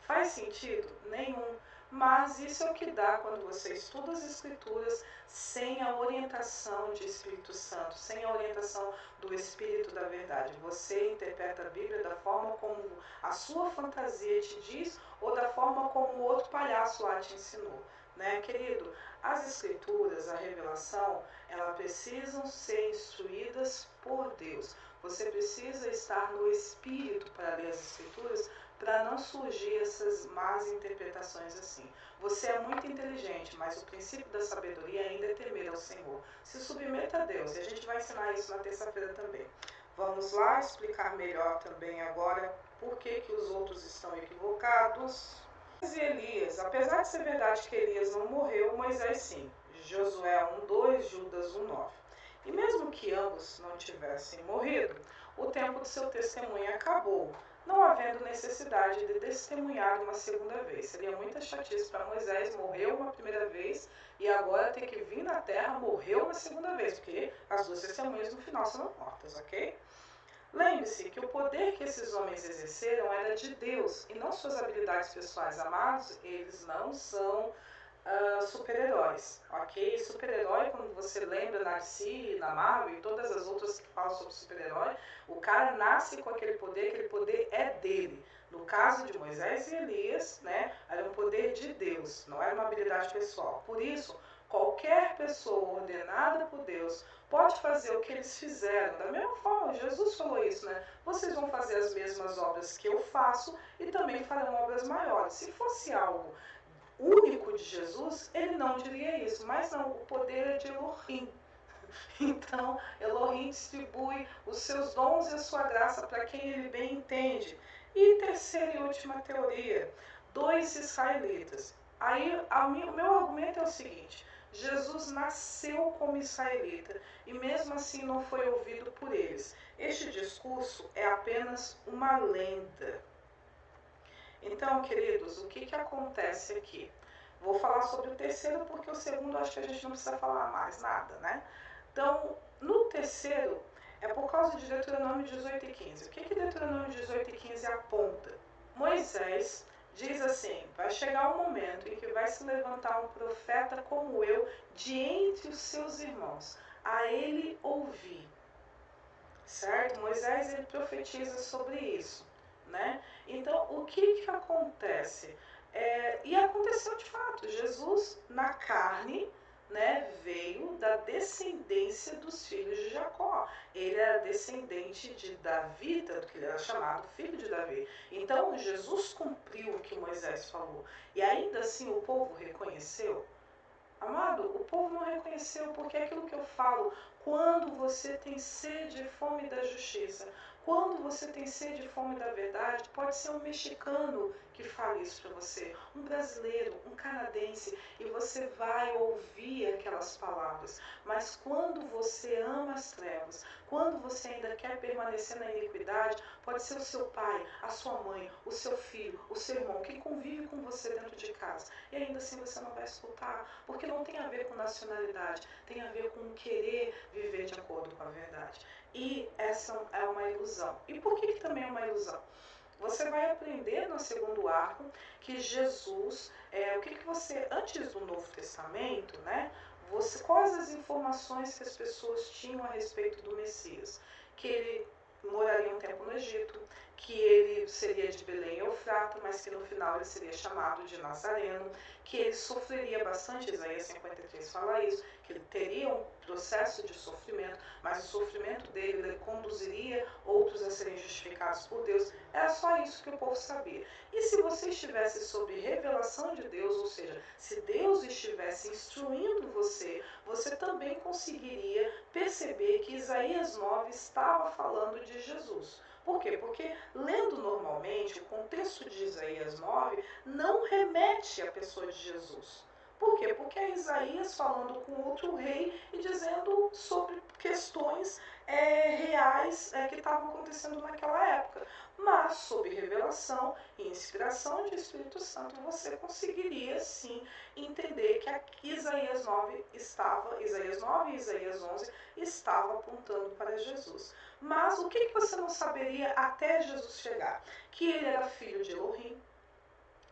Faz sentido? Nenhum. Mas isso é o que dá quando você estuda as Escrituras sem a orientação de Espírito Santo, sem a orientação do Espírito da verdade. Você interpreta a Bíblia da forma como a sua fantasia te diz ou da forma como o outro palhaço lá te ensinou. Né, querido? As Escrituras, a revelação, elas precisam ser instruídas por Deus. Você precisa estar no Espírito para ler as Escrituras, para não surgir essas más interpretações assim. Você é muito inteligente, mas o princípio da sabedoria ainda é temer ao Senhor. Se submeta a Deus, e a gente vai ensinar isso na terça-feira também. Vamos lá explicar melhor também agora por que os outros estão equivocados. E Elias, apesar de ser verdade que Elias não morreu, Moisés sim. Josué 1:2, Judas 1:9. E mesmo que ambos não tivessem morrido, o tempo de seu testemunho acabou, não havendo necessidade de testemunhar uma segunda vez. Seria muita chatice para Moisés, morreu uma primeira vez e agora tem que vir na terra, morreu uma segunda vez, porque as duas testemunhas no final serão mortas, ok? Lembre-se que o poder que esses homens exerceram era de Deus e não suas habilidades pessoais. Amados, eles não são super-heróis, ok? Super-herói, quando você lembra na DC, na Marvel e todas as outras que falam sobre super-herói, o cara nasce com aquele poder é dele. No caso de Moisés e Elias, né, era um poder de Deus, não era uma habilidade pessoal. Por isso, qualquer pessoa ordenada por Deus pode fazer o que eles fizeram. Da mesma forma, Jesus falou isso, né? Vocês vão fazer as mesmas obras que eu faço e também farão obras maiores. Se fosse algo único de Jesus, ele não diria isso, mas não, o poder é de Elohim. Então, Elohim distribui os seus dons e a sua graça para quem ele bem entende. E terceira e última teoria, 2 israelitas. Aí, o meu argumento é o seguinte, Jesus nasceu como israelita e mesmo assim não foi ouvido por eles. Este discurso é apenas uma lenda. Então, queridos, o que acontece aqui? Vou falar sobre o terceiro porque o segundo acho que a gente não precisa falar mais nada, né? Então, no terceiro, é por causa de Deuteronômio 18 e 15. O que Deuteronômio 18 e 15 aponta? Moisés diz assim: vai chegar um momento em que vai se levantar um profeta como eu de entre os seus irmãos, a ele ouvir. Certo? Moisés ele profetiza sobre isso, né? Então, o que acontece? E aconteceu de fato. Jesus, na carne, né, veio da descendência dos filhos de Jacó. Ele era descendente de Davi, tanto que ele era chamado filho de Davi. Então, Jesus cumpriu o que Moisés falou. E ainda assim o povo reconheceu. Amado, o povo não reconheceu, porque é aquilo que eu falo, quando você tem sede e fome da justiça, quando você tem sede e fome da verdade, pode ser um mexicano que fale isso para você, um brasileiro, um canadense, e você vai ouvir aquelas palavras. Mas quando você ama as trevas, quando você ainda quer permanecer na iniquidade, pode ser o seu pai, a sua mãe, o seu filho, o seu irmão, que convive com você dentro de casa, e ainda assim você não vai escutar, porque não tem a ver com nacionalidade, tem a ver com querer viver de acordo com a verdade. E essa é uma ilusão. E por que também é uma ilusão? Você vai aprender no segundo arco que Jesus, o que você, antes do Novo Testamento, né? Quais as informações que as pessoas tinham a respeito do Messias? Que ele moraria um tempo no Egito, que ele seria de Belém e Eufrata, mas que no final ele seria chamado de Nazareno, que ele sofreria bastante, Isaías 53 fala isso, que ele teria um processo de sofrimento, mas o sofrimento dele conduziria outros a serem justificados por Deus. Era só isso que o povo sabia. E se você estivesse sob revelação de Deus, ou seja, se Deus estivesse instruindo você, você também conseguiria perceber que Isaías 9 estava falando de Jesus. Por quê? Porque, lendo normalmente, o contexto de Isaías 9 não remete à pessoa de Jesus. Por quê? Porque é Isaías falando com outro rei e dizendo sobre questões reais que estavam acontecendo naquela época. Mas, sob revelação e inspiração de Espírito Santo, você conseguiria sim entender que aqui Isaías 9 e Isaías 11 estavam apontando para Jesus. Mas o que você não saberia até Jesus chegar? Que ele era filho de Elohim,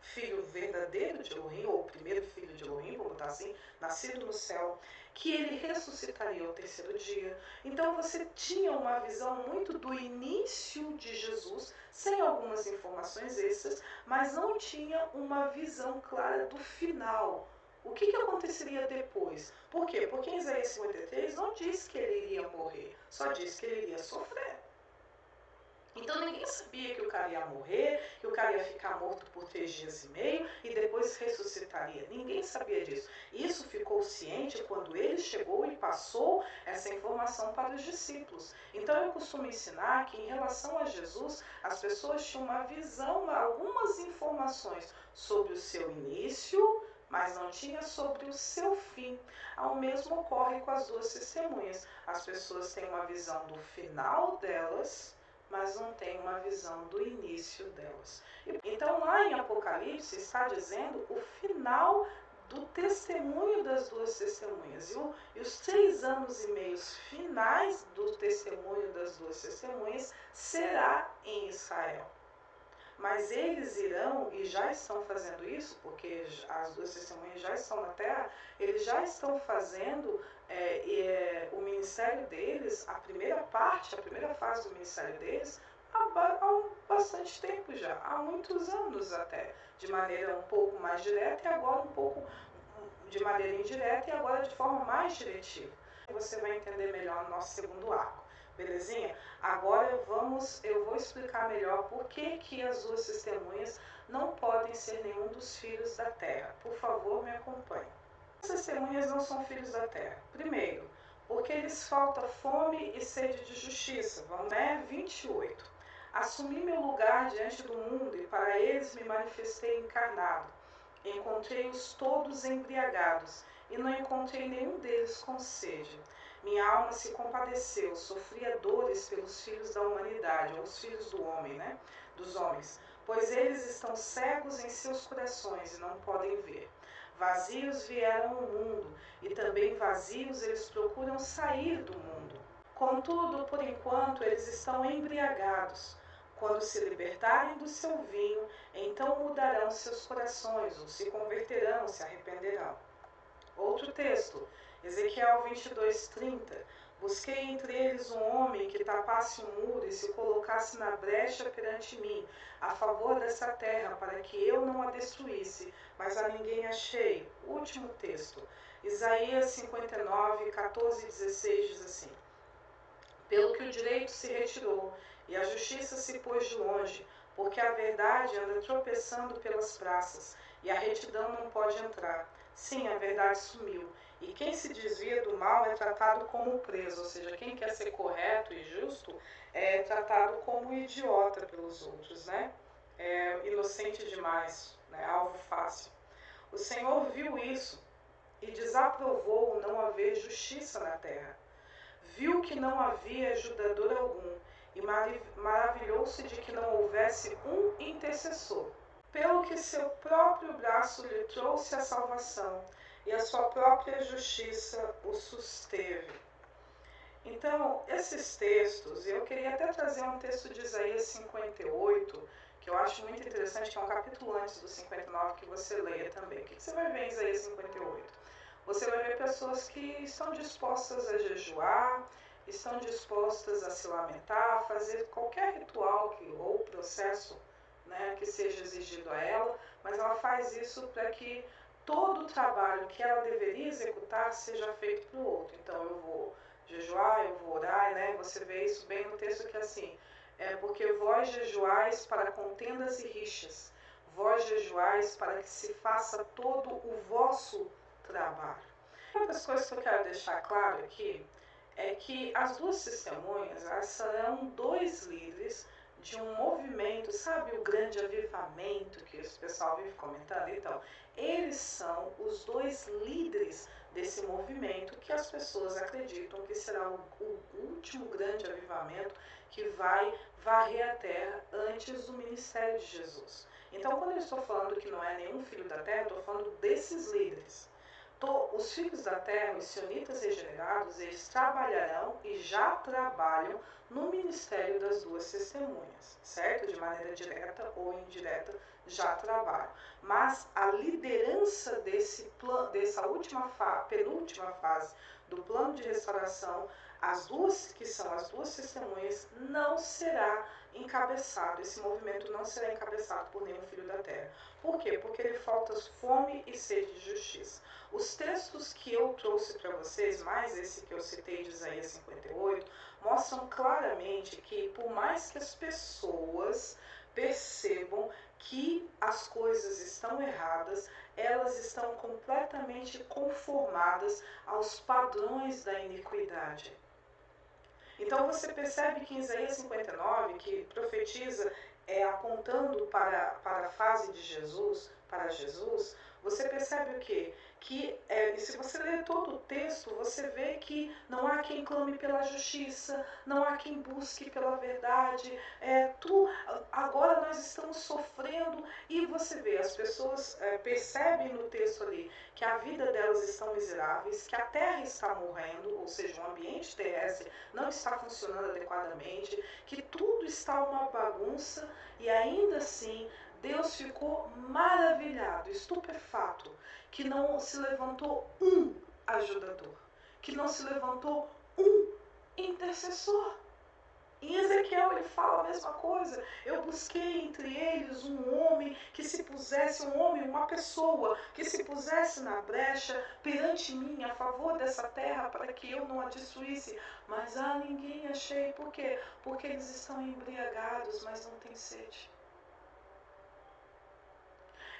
filho verdadeiro de Elohim, ou primeiro filho de Elohim, vamos botar assim, nascido no céu, que ele ressuscitaria ao terceiro dia. Então você tinha uma visão muito do início de Jesus, sem algumas informações extras, mas não tinha uma visão clara do final. O que aconteceria depois? Por quê? Porque em Isaías 53 não diz que ele iria morrer, só diz que ele iria sofrer. Então ninguém sabia que o cara ia morrer, que o cara ia ficar morto por 3 dias e meio e depois ressuscitaria. Ninguém sabia disso. Isso ficou ciente quando ele chegou e passou essa informação para os discípulos. Então eu costumo ensinar que em relação a Jesus, as pessoas tinham uma visão, algumas informações sobre o seu início, mas não tinha sobre o seu fim. Ao mesmo ocorre com as duas testemunhas. As pessoas têm uma visão do final delas, mas não tem uma visão do início delas. Então, lá em Apocalipse está dizendo o final do testemunho das duas testemunhas. E os 3 anos e meio finais do testemunho das duas testemunhas será em Israel. Mas eles irão, e já estão fazendo isso, porque as duas testemunhas já estão na terra, eles já estão fazendo o ministério deles, a primeira fase do ministério deles, há bastante tempo já, há muitos anos até, de maneira um pouco mais direta e agora um pouco de maneira indireta e agora de forma mais diretiva. Você vai entender melhor no nosso segundo arco. Belezinha? Agora eu vou explicar melhor por que as duas testemunhas não podem ser nenhum dos filhos da terra. Por favor, me acompanhe. As testemunhas não são filhos da terra. Primeiro, porque lhes falta fome e sede de justiça. Vamos, 28. Assumi meu lugar diante do mundo e para eles me manifestei encarnado. Encontrei-os todos embriagados e não encontrei nenhum deles com sede. Minha alma se compadeceu, sofria dores pelos filhos da humanidade, ou os filhos do homem, né? Dos homens, pois eles estão cegos em seus corações e não podem ver. Vazios vieram ao mundo, e também vazios eles procuram sair do mundo. Contudo, por enquanto, eles estão embriagados. Quando se libertarem do seu vinho, então mudarão seus corações, ou se converterão, se arrependerão. Outro texto, Ezequiel 22:30. Busquei entre eles um homem que tapasse um muro e se colocasse na brecha perante mim, a favor dessa terra, para que eu não a destruísse, mas a ninguém achei. Último texto, Isaías 59:14-16 diz assim: Pelo que o direito se retirou e a justiça se pôs de longe, porque a verdade anda tropeçando pelas praças e a retidão não pode entrar. Sim, a verdade sumiu. E quem se desvia do mal é tratado como preso, ou seja, quem quer ser correto e justo é tratado como idiota pelos outros, né? É inocente demais, né? Alvo fácil. O Senhor viu isso e desaprovou não haver justiça na terra. Viu que não havia ajudador algum e maravilhou-se de que não houvesse um intercessor. Pelo que seu próprio braço lhe trouxe a salvação e a sua própria justiça o susteve. Então, esses textos, eu queria até trazer um texto de Isaías 58, que eu acho muito interessante, que é um capítulo antes do 59, que você leia também. O que você vai ver em Isaías 58? Você vai ver pessoas que estão dispostas a jejuar, estão dispostas a se lamentar, a fazer qualquer ritual ou processo, né, que seja exigido a ela, mas ela faz isso para que todo o trabalho que ela deveria executar seja feito para o outro. Então eu vou jejuar, eu vou orar, né? Você vê isso bem no texto que é assim, porque vós jejuais para contendas e rixas, vós jejuais para que se faça todo o vosso trabalho. Uma das coisas que eu quero deixar claro aqui é que as duas testemunhas, elas serão dois líderes de um movimento, sabe o grande avivamento que o pessoal vive comentando? Então, eles são os dois líderes desse movimento que as pessoas acreditam que será o último grande avivamento que vai varrer a terra antes do ministério de Jesus. Então, quando eu estou falando que não é nenhum filho da terra, eu estou falando desses líderes. Os filhos da terra, os sionitas regenerados, eles trabalharão e já trabalham no ministério das duas testemunhas, certo? De maneira direta ou indireta, já trabalham. Mas a liderança dessa penúltima fase do plano de restauração, as duas que são as duas testemunhas, não será encabeçado, esse movimento não será encabeçado por nenhum filho da terra. Por quê? Porque lhe falta fome e sede de justiça. Os textos que eu trouxe para vocês, mais esse que eu citei de Isaías 58, mostram claramente que por mais que as pessoas percebam que as coisas estão erradas, elas estão completamente conformadas aos padrões da iniquidade. Então você percebe que em Isaías 59, que profetiza apontando para a fase de Jesus, para Jesus, você percebe o quê? Que se você ler todo o texto, você vê que não há quem clame pela justiça, não há quem busque pela verdade. Agora nós estamos sofrendo e você vê, as pessoas percebem no texto ali que a vida delas está miseráveis, que a terra está morrendo, ou seja, o ambiente terrestre não está funcionando adequadamente, que tudo está uma bagunça e ainda assim Deus ficou maravilhado, estupefato, que não se levantou um ajudador, que não se levantou um intercessor. Em Ezequiel ele fala a mesma coisa. Eu busquei entre eles um homem que se pusesse, uma pessoa que se pusesse na brecha perante mim a favor dessa terra para que eu não a destruísse. Mas ninguém achei. Por quê? Porque eles estão embriagados, mas não têm sede.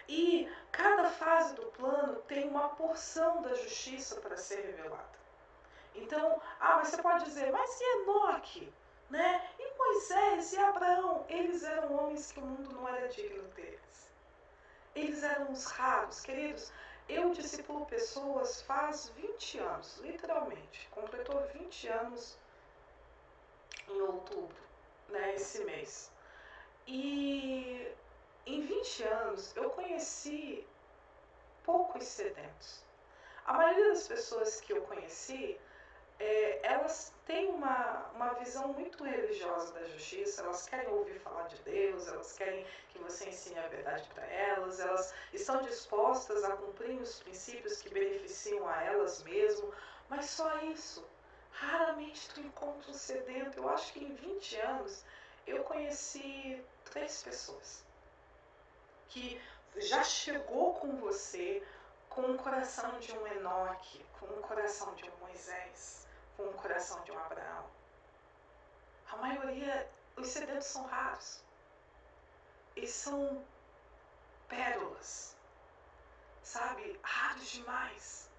E cada fase do plano tem uma porção da justiça para ser revelada. Então, mas você pode dizer, mas e Enoque? Né? E Moisés e Abraão, eles eram homens que o mundo não era digno deles. Eles eram os raros, queridos. Eu discipulo pessoas faz 20 anos, literalmente. Completou 20 anos em outubro, né, esse mês. E em 20 anos eu conheci poucos sedentos. A maioria das pessoas que eu conheci, elas têm uma visão muito religiosa da justiça, elas querem ouvir falar de Deus, elas querem que você ensine a verdade para elas, elas estão dispostas a cumprir os princípios que beneficiam a elas mesmas, mas só isso. Raramente tu encontra um sedento. Eu acho que em 20 anos eu conheci 3 pessoas que já chegou com você com o coração de um Enoque, com o coração de um Moisés, com o coração de um Abraão. A maioria, os sedentos são raros. E são pérolas, sabe? Raros demais.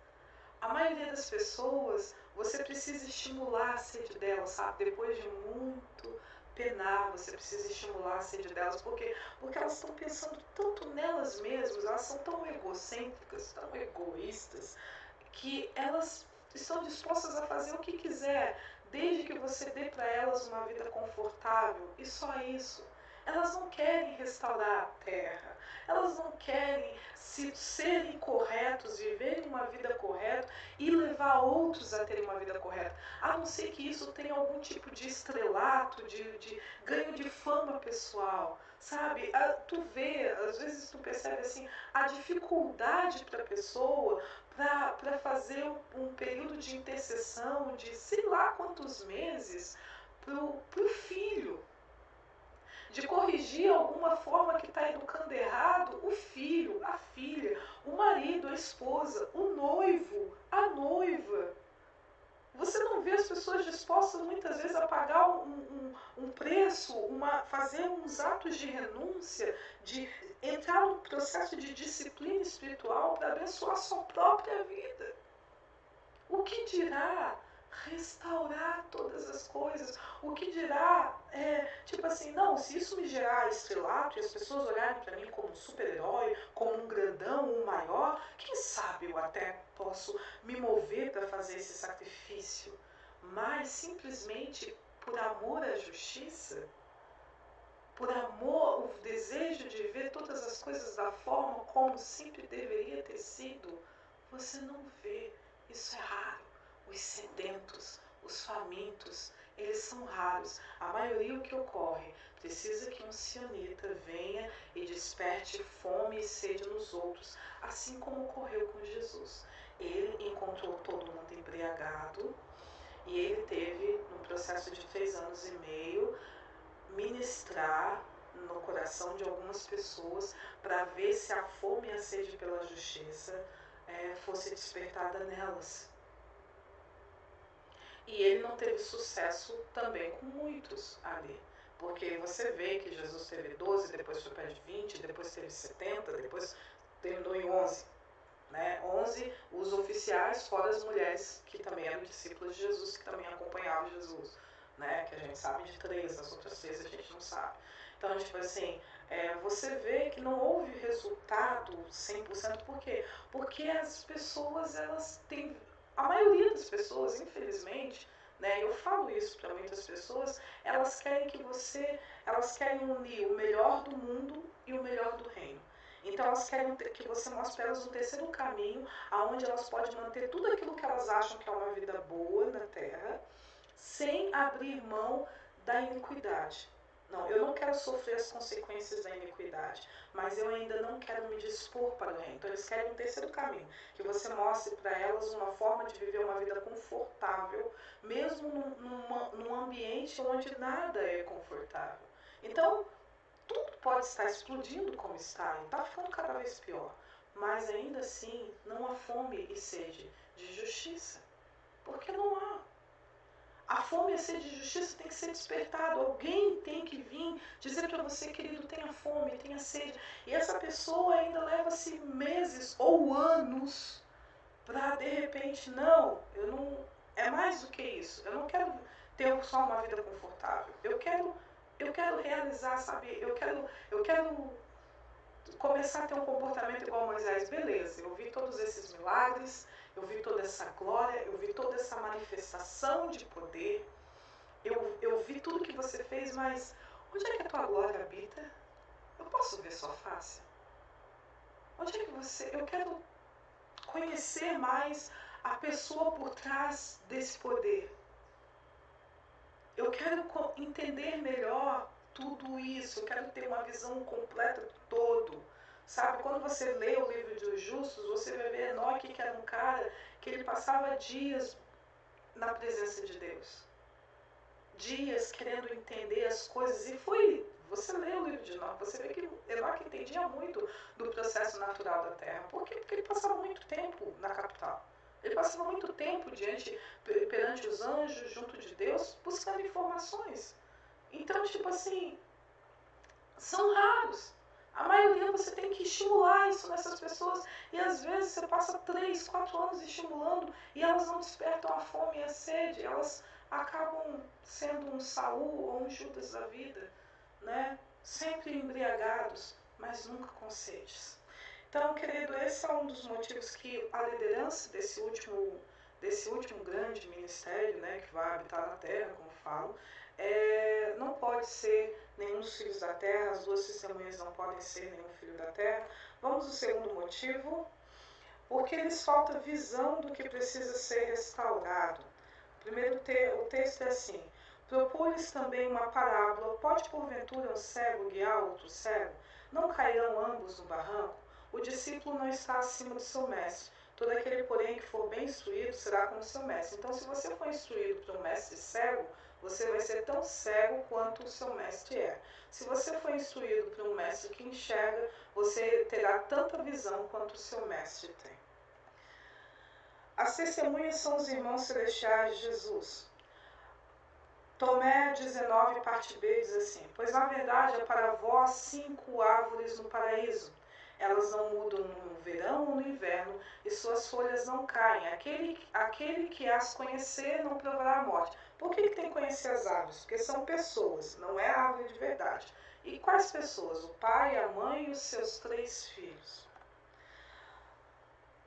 A maioria das pessoas, você precisa estimular a sede delas, sabe? Depois de muito penar, você precisa estimular a sede delas. Porque elas estão pensando tanto nelas mesmas, elas são tão egocêntricas, tão egoístas, que elas estão dispostas a fazer o que quiser, desde que você dê para elas uma vida confortável, e só isso. Elas não querem restaurar a terra, elas não querem serem corretos, viverem uma vida correta e levar outros a terem uma vida correta, a não ser que isso tenha algum tipo de estrelato, de ganho de fama pessoal, sabe? Tu vê, às vezes tu percebe assim, a dificuldade para a pessoa para fazer um período de intercessão de sei lá quantos meses pro filho, de corrigir alguma forma que está educando errado o filho, a filha, o marido, a esposa, o noivo, a noiva. Você não vê as pessoas dispostas muitas vezes a pagar um preço, fazer uns atos de renúncia, de entrar no processo de disciplina espiritual para abençoar a sua própria vida. O que dirá restaurar todas as coisas? O que dirá, tipo assim, não, se isso me gerar estrelato e as pessoas olharem para mim como um super-herói, como um grandão, um maior, quem sabe eu até posso me mover para fazer esse sacrifício. Mas simplesmente por amor à justiça, por amor, o desejo de ver todas as coisas da forma como sempre deveria ter sido, você não vê. Isso é raro. Os sedentos, os famintos, eles são raros. A maioria, o que ocorre? Precisa que um sionita venha e desperte fome e sede nos outros, assim como ocorreu com Jesus. Ele encontrou todo mundo embriagado e ele teve, no processo de 3 anos e meio, ministrar no coração de algumas pessoas para ver se a fome e a sede pela justiça fosse despertada nelas. E ele não teve sucesso também com muitos ali. Porque você vê que Jesus teve 12, depois foi para 20, depois teve 70, depois terminou em 11. Né? 11 os oficiais, fora as mulheres que também eram discípulos de Jesus, que também acompanhavam Jesus. Né? Que a gente sabe de 3, as outras 3 a gente não sabe. Então, tipo assim, você vê que não houve resultado 100%. Por quê? Porque as pessoas, elas têm... A maioria das pessoas, infelizmente, né, eu falo isso para muitas pessoas, elas querem unir o melhor do mundo e o melhor do reino. Então elas querem que você mostre para elas um terceiro caminho, aonde elas podem manter tudo aquilo que elas acham que é uma vida boa na Terra, sem abrir mão da iniquidade. Não, eu não quero sofrer as consequências da iniquidade, mas eu ainda não quero me dispor para o reino. Então eles querem um terceiro caminho, que você mostre para elas uma forma de viver uma vida confortável, mesmo num ambiente onde nada é confortável. Então, tudo pode estar explodindo como está, e está ficando cada vez pior. Mas ainda assim, não há fome e sede de justiça, porque não há. A fome e a sede de justiça tem que ser despertado. Alguém tem que vir dizer para você, querido, tenha fome, tenha sede. E essa pessoa ainda leva-se meses ou anos para, de repente, não, eu não... É mais do que isso. Eu não quero ter só uma vida confortável. Eu quero realizar, sabe? Eu quero começar a ter um comportamento igual a Moisés. Beleza, eu vi todos esses milagres, eu vi toda essa glória, eu vi toda essa manifestação de poder, eu vi tudo que você fez, mas onde é que a tua glória habita? Eu posso ver sua face? Onde é que você... Eu quero conhecer mais a pessoa por trás desse poder. Eu quero entender melhor tudo isso. Eu quero ter uma visão completa do todo. Sabe, quando você lê o livro dos justos, você vai ver Enoque, que era um cara que ele passava dias na presença de Deus. Dias querendo entender as coisas. E você lê o livro de Enoque, você vê que Enoque entendia muito do processo natural da Terra. Por quê? Porque ele passava muito tempo na capital. Ele passava muito tempo perante os anjos, junto de Deus, buscando informações. Então, tipo assim, são raros. A maioria você tem que estimular isso nessas pessoas. E às vezes você passa 3, 4 anos estimulando e elas não despertam a fome e a sede. Elas acabam sendo um Saul ou um Judas da vida, né? Sempre embriagados, mas nunca com sedes. Então, querido, esse é um dos motivos que a liderança desse último grande ministério, né, que vai habitar na terra, como falo, não pode ser nenhum dos filhos da terra, as duas testemunhas não podem ser nenhum filho da terra. Vamos ao segundo motivo, porque lhes falta visão do que precisa ser restaurado. Primeiro, o texto é assim: propôs também uma parábola, pode porventura um cego guiar outro cego? Não cairão ambos no barranco? O discípulo não está acima do seu mestre. Todo aquele, porém, que for bem instruído será como seu mestre. Então, se você for instruído por um mestre cego, você vai ser tão cego quanto o seu mestre é. Se você for instruído por um mestre que enxerga, você terá tanta visão quanto o seu mestre tem. As testemunhas são os irmãos celestiais de Jesus. Tomé 19, parte B, diz assim: pois na verdade é para vós 5 árvores no paraíso. Elas não mudam no verão ou no inverno, e suas folhas não caem. Aquele que as conhecer não provará a morte. Por que tem que conhecer as árvores? Porque são pessoas, não é árvore de verdade. E quais pessoas? O pai, a mãe e os seus 3 filhos.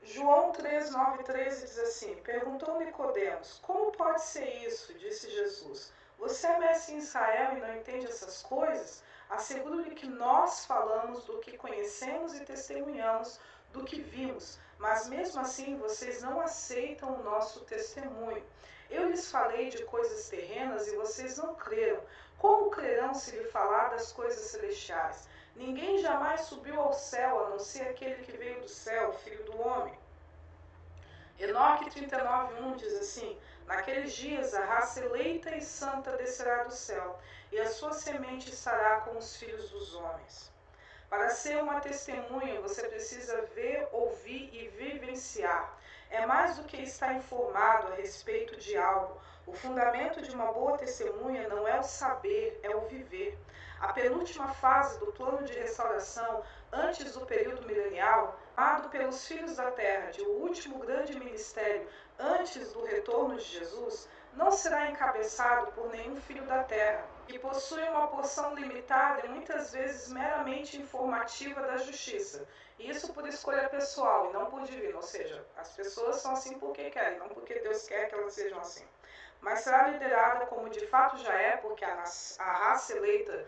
João 3, 9, 13 diz assim: perguntou Nicodemos: como pode ser isso? Disse Jesus: você é mestre em Israel e não entende essas coisas? Asseguro-lhe que nós falamos do que conhecemos e testemunhamos do que vimos, mas mesmo assim vocês não aceitam o nosso testemunho. Eu lhes falei de coisas terrenas e vocês não creram. Como crerão se lhe falar das coisas celestiais? Ninguém jamais subiu ao céu, a não ser aquele que veio do céu, o Filho do Homem. Enoque 39:1 diz assim: naqueles dias a raça eleita e santa descerá do céu, e a sua semente estará com os filhos dos homens. Para ser uma testemunha, você precisa ver, ouvir e vivenciar. É mais do que estar informado a respeito de algo. O fundamento de uma boa testemunha não é o saber, é o viver. A penúltima fase do plano de restauração, antes do período milenial, dado pelos filhos da terra, de o último grande ministério, antes do retorno de Jesus, não será encabeçado por nenhum filho da terra, que possui uma porção limitada e muitas vezes meramente informativa da justiça. E isso por escolha pessoal e não por divino, ou seja, as pessoas são assim porque querem, não porque Deus quer que elas sejam assim. Mas será liderada como de fato já é, porque a raça eleita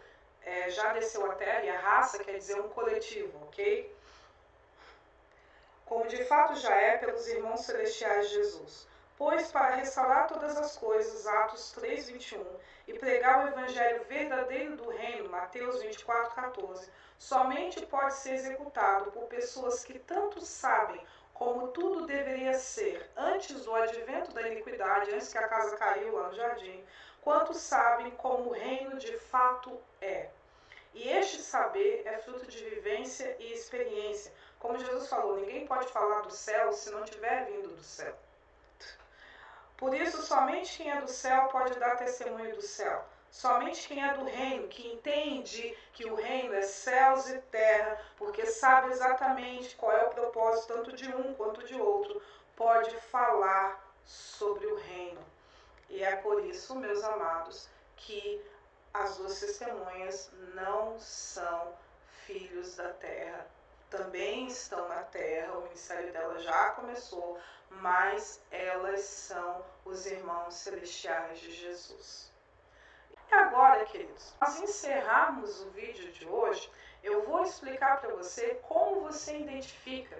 já desceu à terra, e a raça quer dizer um coletivo, ok? Como de fato já é pelos irmãos celestiais de Jesus. Pois para restaurar todas as coisas, Atos 3:21, e pregar o evangelho verdadeiro do reino, Mateus 24:14, somente pode ser executado por pessoas que tanto sabem como tudo deveria ser antes do advento da iniquidade, antes que a casa caiu lá no jardim, quanto sabem como o reino de fato é. E este saber é fruto de vivência e experiência. Como Jesus falou, ninguém pode falar do céu se não tiver vindo do céu. Por isso, somente quem é do céu pode dar testemunho do céu. Somente quem é do reino, que entende que o reino é céus e terra, porque sabe exatamente qual é o propósito tanto de um quanto de outro, pode falar sobre o reino. E é por isso, meus amados, que as duas testemunhas não são filhos da terra. Também estão na terra, o ministério dela já começou, mas elas são os irmãos celestiais de Jesus. E agora, queridos, nós encerrarmos o vídeo de hoje, eu vou explicar para você como você identifica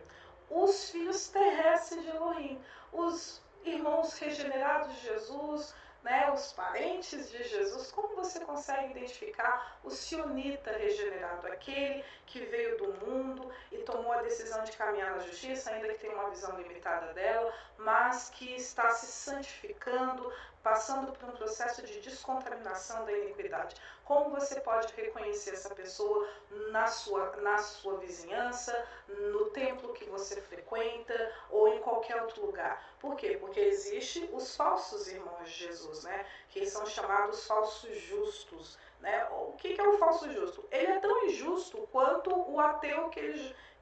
os filhos terrestres de Elohim, os irmãos regenerados de Jesus, né, os parentes de Jesus. Como você consegue identificar o sionita regenerado, aquele que veio do mundo e tomou a decisão de caminhar na justiça, ainda que tenha uma visão limitada dela, mas que está se santificando, passando por um processo de descontaminação da iniquidade? Como você pode reconhecer essa pessoa na sua vizinhança, no templo que você frequenta ou em qualquer outro lugar? Por quê? Porque existem os falsos irmãos de Jesus, né? Que são chamados falsos justos, né? O que é o falso justo? Ele é tão injusto quanto o ateu que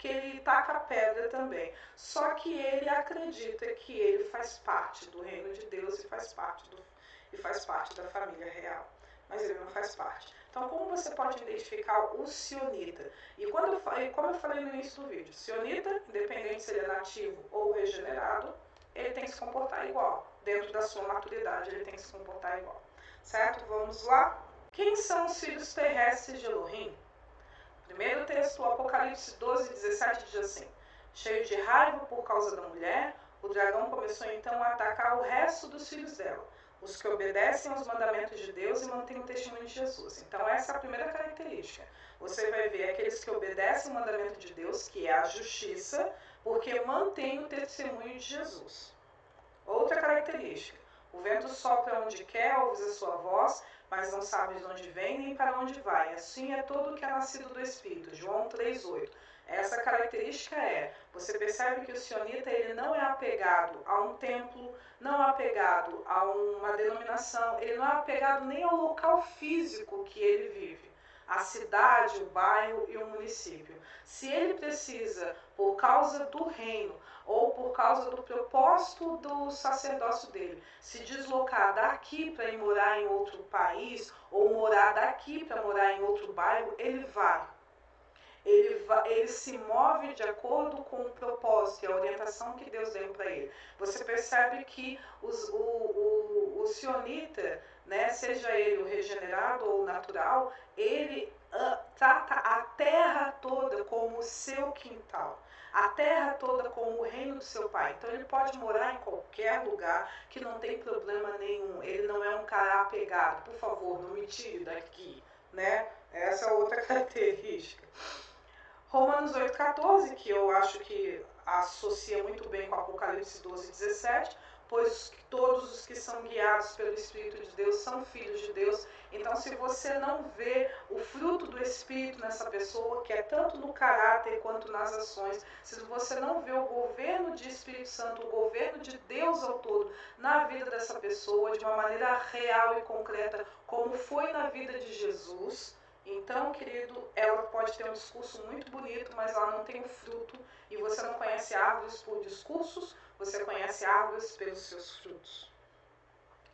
ele taca a pedra também. Só que ele acredita que ele faz parte do reino de Deus e faz parte da família real. Mas ele não faz parte. Então, como você pode identificar o sionita? E como eu falei no início do vídeo, sionita, independente se ele é nativo ou regenerado, ele tem que se comportar igual. Dentro da sua maturidade, ele tem que se comportar igual. Certo? Vamos lá? Quem são os filhos terrestres de Elohim? Primeiro texto, Apocalipse 12, 17, diz assim: cheio de raiva por causa da mulher, o dragão começou então a atacar o resto dos filhos dela, os que obedecem aos mandamentos de Deus e mantêm o testemunho de Jesus. Então essa é a primeira característica. Você vai ver aqueles que obedecem o mandamento de Deus, que é a justiça, porque mantêm o testemunho de Jesus. Outra característica: o vento sopra onde quer, ouves a sua voz, mas não sabes de onde vem nem para onde vai. Assim é todo o que é nascido do Espírito. João 3,8. Essa característica você percebe que o sionita ele não é apegado a um templo, não é apegado a uma denominação, ele não é apegado nem ao local físico que ele vive, a cidade, o bairro e o município. Se ele precisa, por causa do reino, ou por causa do propósito do sacerdócio dele, se deslocar daqui para ir morar em outro país, ou morar daqui para morar em outro bairro, ele vai. Ele se move de acordo com o propósito e a orientação que Deus deu para ele. Você percebe que o sionita, né, seja ele o regenerado ou o natural, ele trata a terra toda como o seu quintal, a terra toda como o reino do seu pai. Então ele pode morar em qualquer lugar que não tem problema nenhum. Ele não é um cara apegado. Por favor, não me tire daqui, né? Essa é outra característica. Romanos 8,14, que eu acho que associa muito bem com Apocalipse 12,17, pois todos os que são guiados pelo Espírito de Deus são filhos de Deus. Então, se você não vê o fruto do Espírito nessa pessoa, que é tanto no caráter quanto nas ações, se você não vê o governo de Espírito Santo, o governo de Deus ao todo na vida dessa pessoa, de uma maneira real e concreta, como foi na vida de Jesus, então, querido, ela pode ter um discurso muito bonito, mas ela não tem o fruto, e você não conhece árvores por discursos, você conhece árvores pelos seus frutos.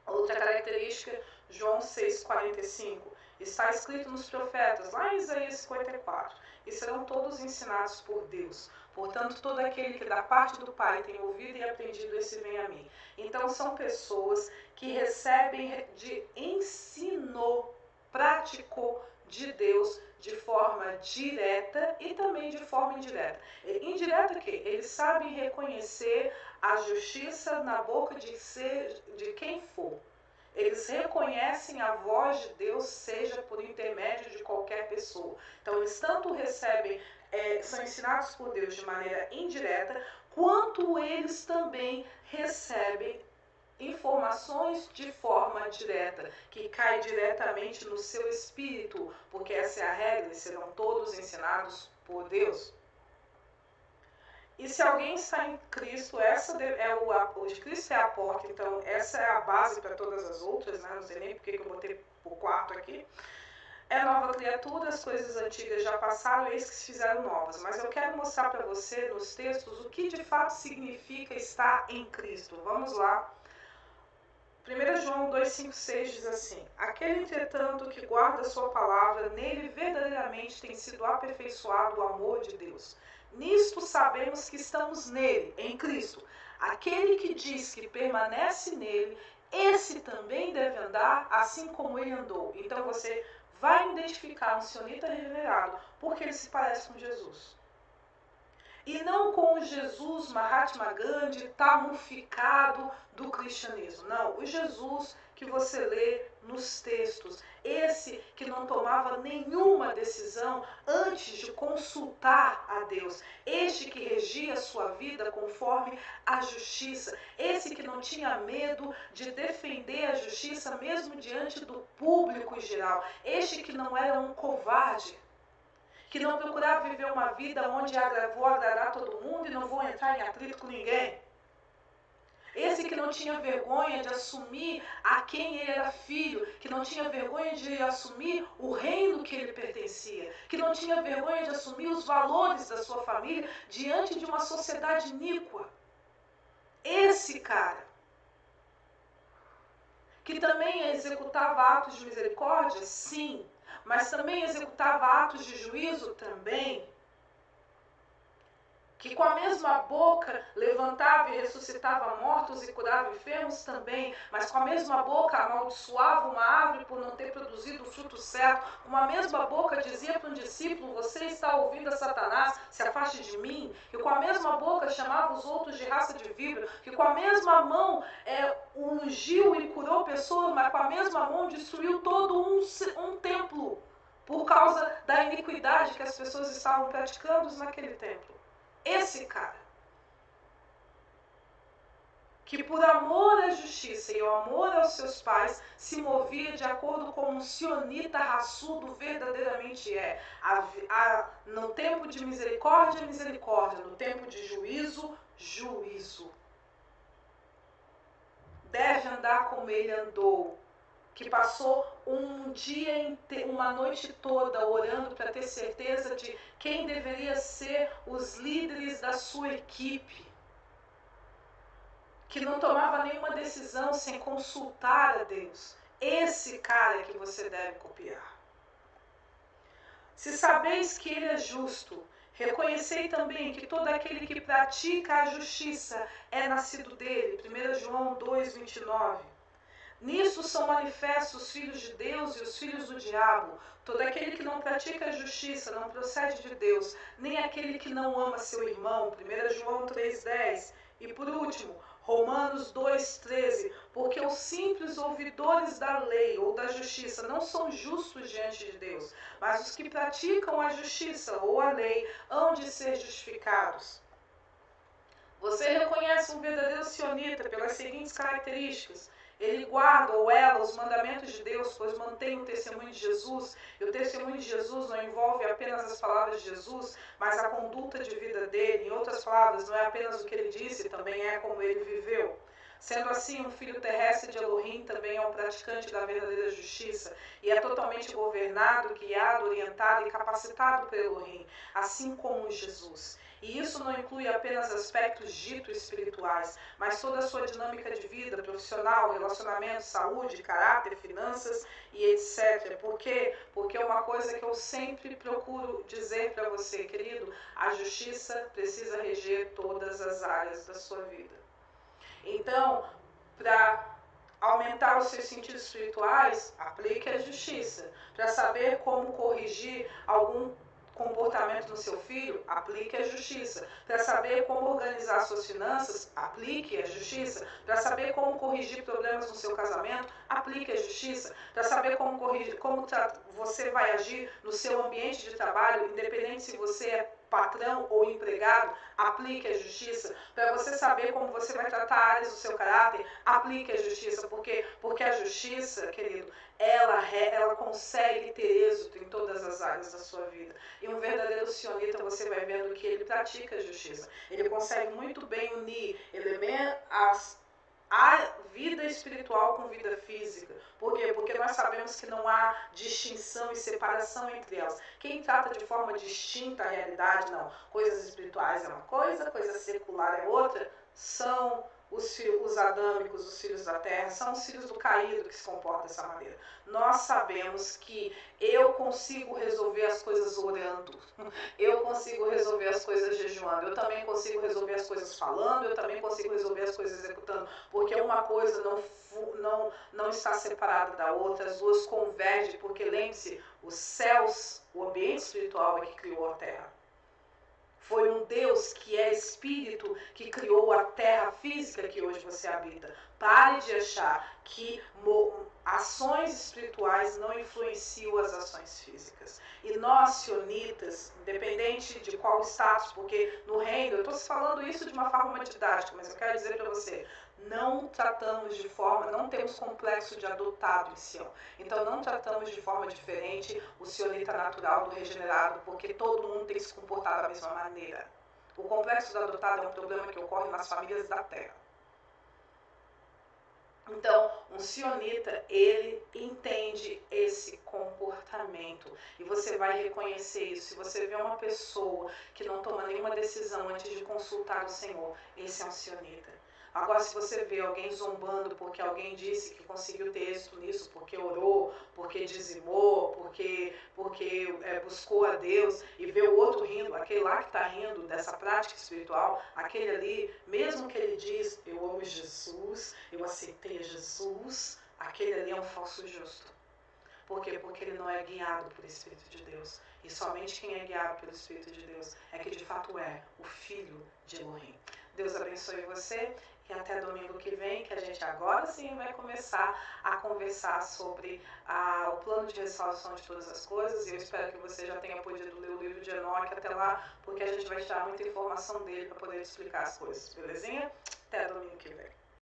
Outra característica, João 6,45, está escrito nos profetas, lá em Isaías 54, e serão todos ensinados por Deus. Portanto, todo aquele que da parte do Pai tem ouvido e aprendido, esse vem a mim. Então, são pessoas que recebem de ensino prático de Deus de forma direta e também de forma indireta. Indireta que eles sabem reconhecer a justiça na boca de quem for. Eles reconhecem a voz de Deus, seja por intermédio de qualquer pessoa. Então, eles tanto recebem, são ensinados por Deus de maneira indireta, quanto eles também recebem informações de forma direta, que cai diretamente no seu espírito, porque essa é a regra, eles serão todos ensinados por Deus. E se alguém está em Cristo, Cristo é a porta, então essa é a base para todas as outras, né? Não sei nem porque que eu botei o quarto aqui. É nova criatura, as coisas antigas já passaram, eis que se fizeram novas. Mas eu quero mostrar para você, nos textos, o que de fato significa estar em Cristo. Vamos lá. 1 João 2,5,6 diz assim: aquele, entretanto, que guarda a sua palavra, nele verdadeiramente tem sido aperfeiçoado o amor de Deus. Nisto sabemos que estamos nele, em Cristo. Aquele que diz que permanece nele, esse também deve andar assim como ele andou. Então você vai identificar um sionita regenerado porque ele se parece com Jesus. E não com o Jesus Mahatma Gandhi tamuficado do cristianismo. Não, o Jesus que você lê nos textos. Esse que não tomava nenhuma decisão antes de consultar a Deus. Este que regia a sua vida conforme a justiça. Esse que não tinha medo de defender a justiça mesmo diante do público em geral. Este que não era um covarde, que não procurava viver uma vida onde vou agradar todo mundo e não vou entrar em atrito com ninguém. Esse que não tinha vergonha de assumir a quem ele era filho, que não tinha vergonha de assumir o reino que ele pertencia, que não tinha vergonha de assumir os valores da sua família diante de uma sociedade iníqua. Esse cara, que também executava atos de misericórdia, sim, mas também executava atos de juízo também, que com a mesma boca levantava e ressuscitava mortos e curava enfermos também, mas com a mesma boca amaldiçoava uma árvore por não ter produzido o fruto certo, com a mesma boca dizia para um discípulo: você está ouvindo a Satanás, se afaste de mim, que com a mesma boca chamava os outros de raça de víbora, que com a mesma mão ungiu e curou pessoas, mas com a mesma mão destruiu todo um templo, por causa da iniquidade que as pessoas estavam praticando naquele templo. Esse cara, que por amor à justiça e ao amor aos seus pais, se movia de acordo com um sionita raçudo verdadeiramente é. No tempo de misericórdia, misericórdia. No tempo de juízo, juízo. Deve andar como ele andou, que passou um dia, uma noite toda orando para ter certeza de quem deveria ser os líderes da sua equipe, que não tomava nenhuma decisão sem consultar a Deus. Esse cara que você deve copiar. Se sabeis que ele é justo, reconhecei também que todo aquele que pratica a justiça é nascido dele. 1 João 2,29. Nisso são manifestos os filhos de Deus e os filhos do diabo. Todo aquele que não pratica a justiça não procede de Deus, nem aquele que não ama seu irmão. 1 João 3,10. E por último, Romanos 2,13. Porque os simples ouvidores da lei ou da justiça não são justos diante de Deus, mas os que praticam a justiça ou a lei hão de ser justificados. Você reconhece um verdadeiro sionita pelas seguintes características: ele guarda ou ela os mandamentos de Deus, pois mantém o testemunho de Jesus. E o testemunho de Jesus não envolve apenas as palavras de Jesus, mas a conduta de vida dele. Em outras palavras, não é apenas o que ele disse, também é como ele viveu. Sendo assim, um filho terrestre de Elohim também é um praticante da verdadeira justiça e é totalmente governado, guiado, orientado e capacitado por Elohim, assim como Jesus. E isso não inclui apenas aspectos ditos espirituais, mas toda a sua dinâmica de vida, profissional, relacionamento, saúde, caráter, finanças e etc. Por quê? Porque é uma coisa que eu sempre procuro dizer para você, querido: a justiça precisa reger todas as áreas da sua vida. Então, para aumentar os seus sentidos espirituais, aplique a justiça. Para saber como corrigir algum comportamento no seu filho, aplique a justiça. Para saber como organizar suas finanças, aplique a justiça. Para saber como corrigir problemas no seu casamento, aplique a justiça. Para saber como você vai agir no seu ambiente de trabalho, independente se você é patrão ou empregado, aplique a justiça. Para você saber como você vai tratar áreas do seu caráter, aplique a justiça. Por quê? Porque a justiça, querido, ela consegue ter êxito em todas as áreas da sua vida. E um verdadeiro sionita, você vai vendo que ele pratica a justiça. Ele consegue muito bem unir a vida espiritual com vida física. Por quê? Porque nós sabemos que não há distinção e separação entre elas. Quem trata de forma distinta a realidade, não. Coisas espirituais é uma coisa, coisa secular é outra. São os adâmicos, os filhos da terra, são os filhos do caído que se comportam dessa maneira. Nós sabemos que eu consigo resolver as coisas orando, eu consigo resolver as coisas jejuando, eu também consigo resolver as coisas falando, eu também consigo resolver as coisas executando, porque uma coisa não está separada da outra, as duas convergem, porque lembre-se, os céus, o ambiente espiritual é que criou a terra. Foi um Deus que é espírito que criou a terra física que hoje você habita. Pare de achar que ações espirituais não influenciam as ações físicas. E nós, sionitas, independente de qual status, porque no reino, eu estou falando isso de uma forma didática, mas eu quero dizer para você, não tratamos de forma, não temos complexo de adotado em Sião. Então não tratamos de forma diferente o sionita natural do regenerado, porque todo mundo tem que se comportar da mesma maneira. O complexo do adotado é um problema que ocorre nas famílias da terra. Então, um sionita, ele entende esse comportamento e você vai reconhecer isso. Se você vê uma pessoa que não toma nenhuma decisão antes de consultar o Senhor, esse é um sionita. Agora, se você vê alguém zombando porque alguém disse que conseguiu ter êxito nisso, porque orou, porque dizimou, porque buscou a Deus, e vê o outro rindo, aquele lá que está rindo dessa prática espiritual, aquele ali, mesmo que ele diz, eu amo Jesus, eu aceitei Jesus, aquele ali é um falso justo. Por quê? Porque ele não é guiado pelo Espírito de Deus. E somente quem é guiado pelo Espírito de Deus é que de fato é o Filho de Elohim. Deus abençoe você e até domingo que vem, que a gente agora sim vai começar a conversar sobre o plano de restauração de todas as coisas. E eu espero que você já tenha podido ler o livro de Enoque até lá, porque a gente vai tirar muita informação dele para poder explicar as coisas, belezinha? Até domingo que vem.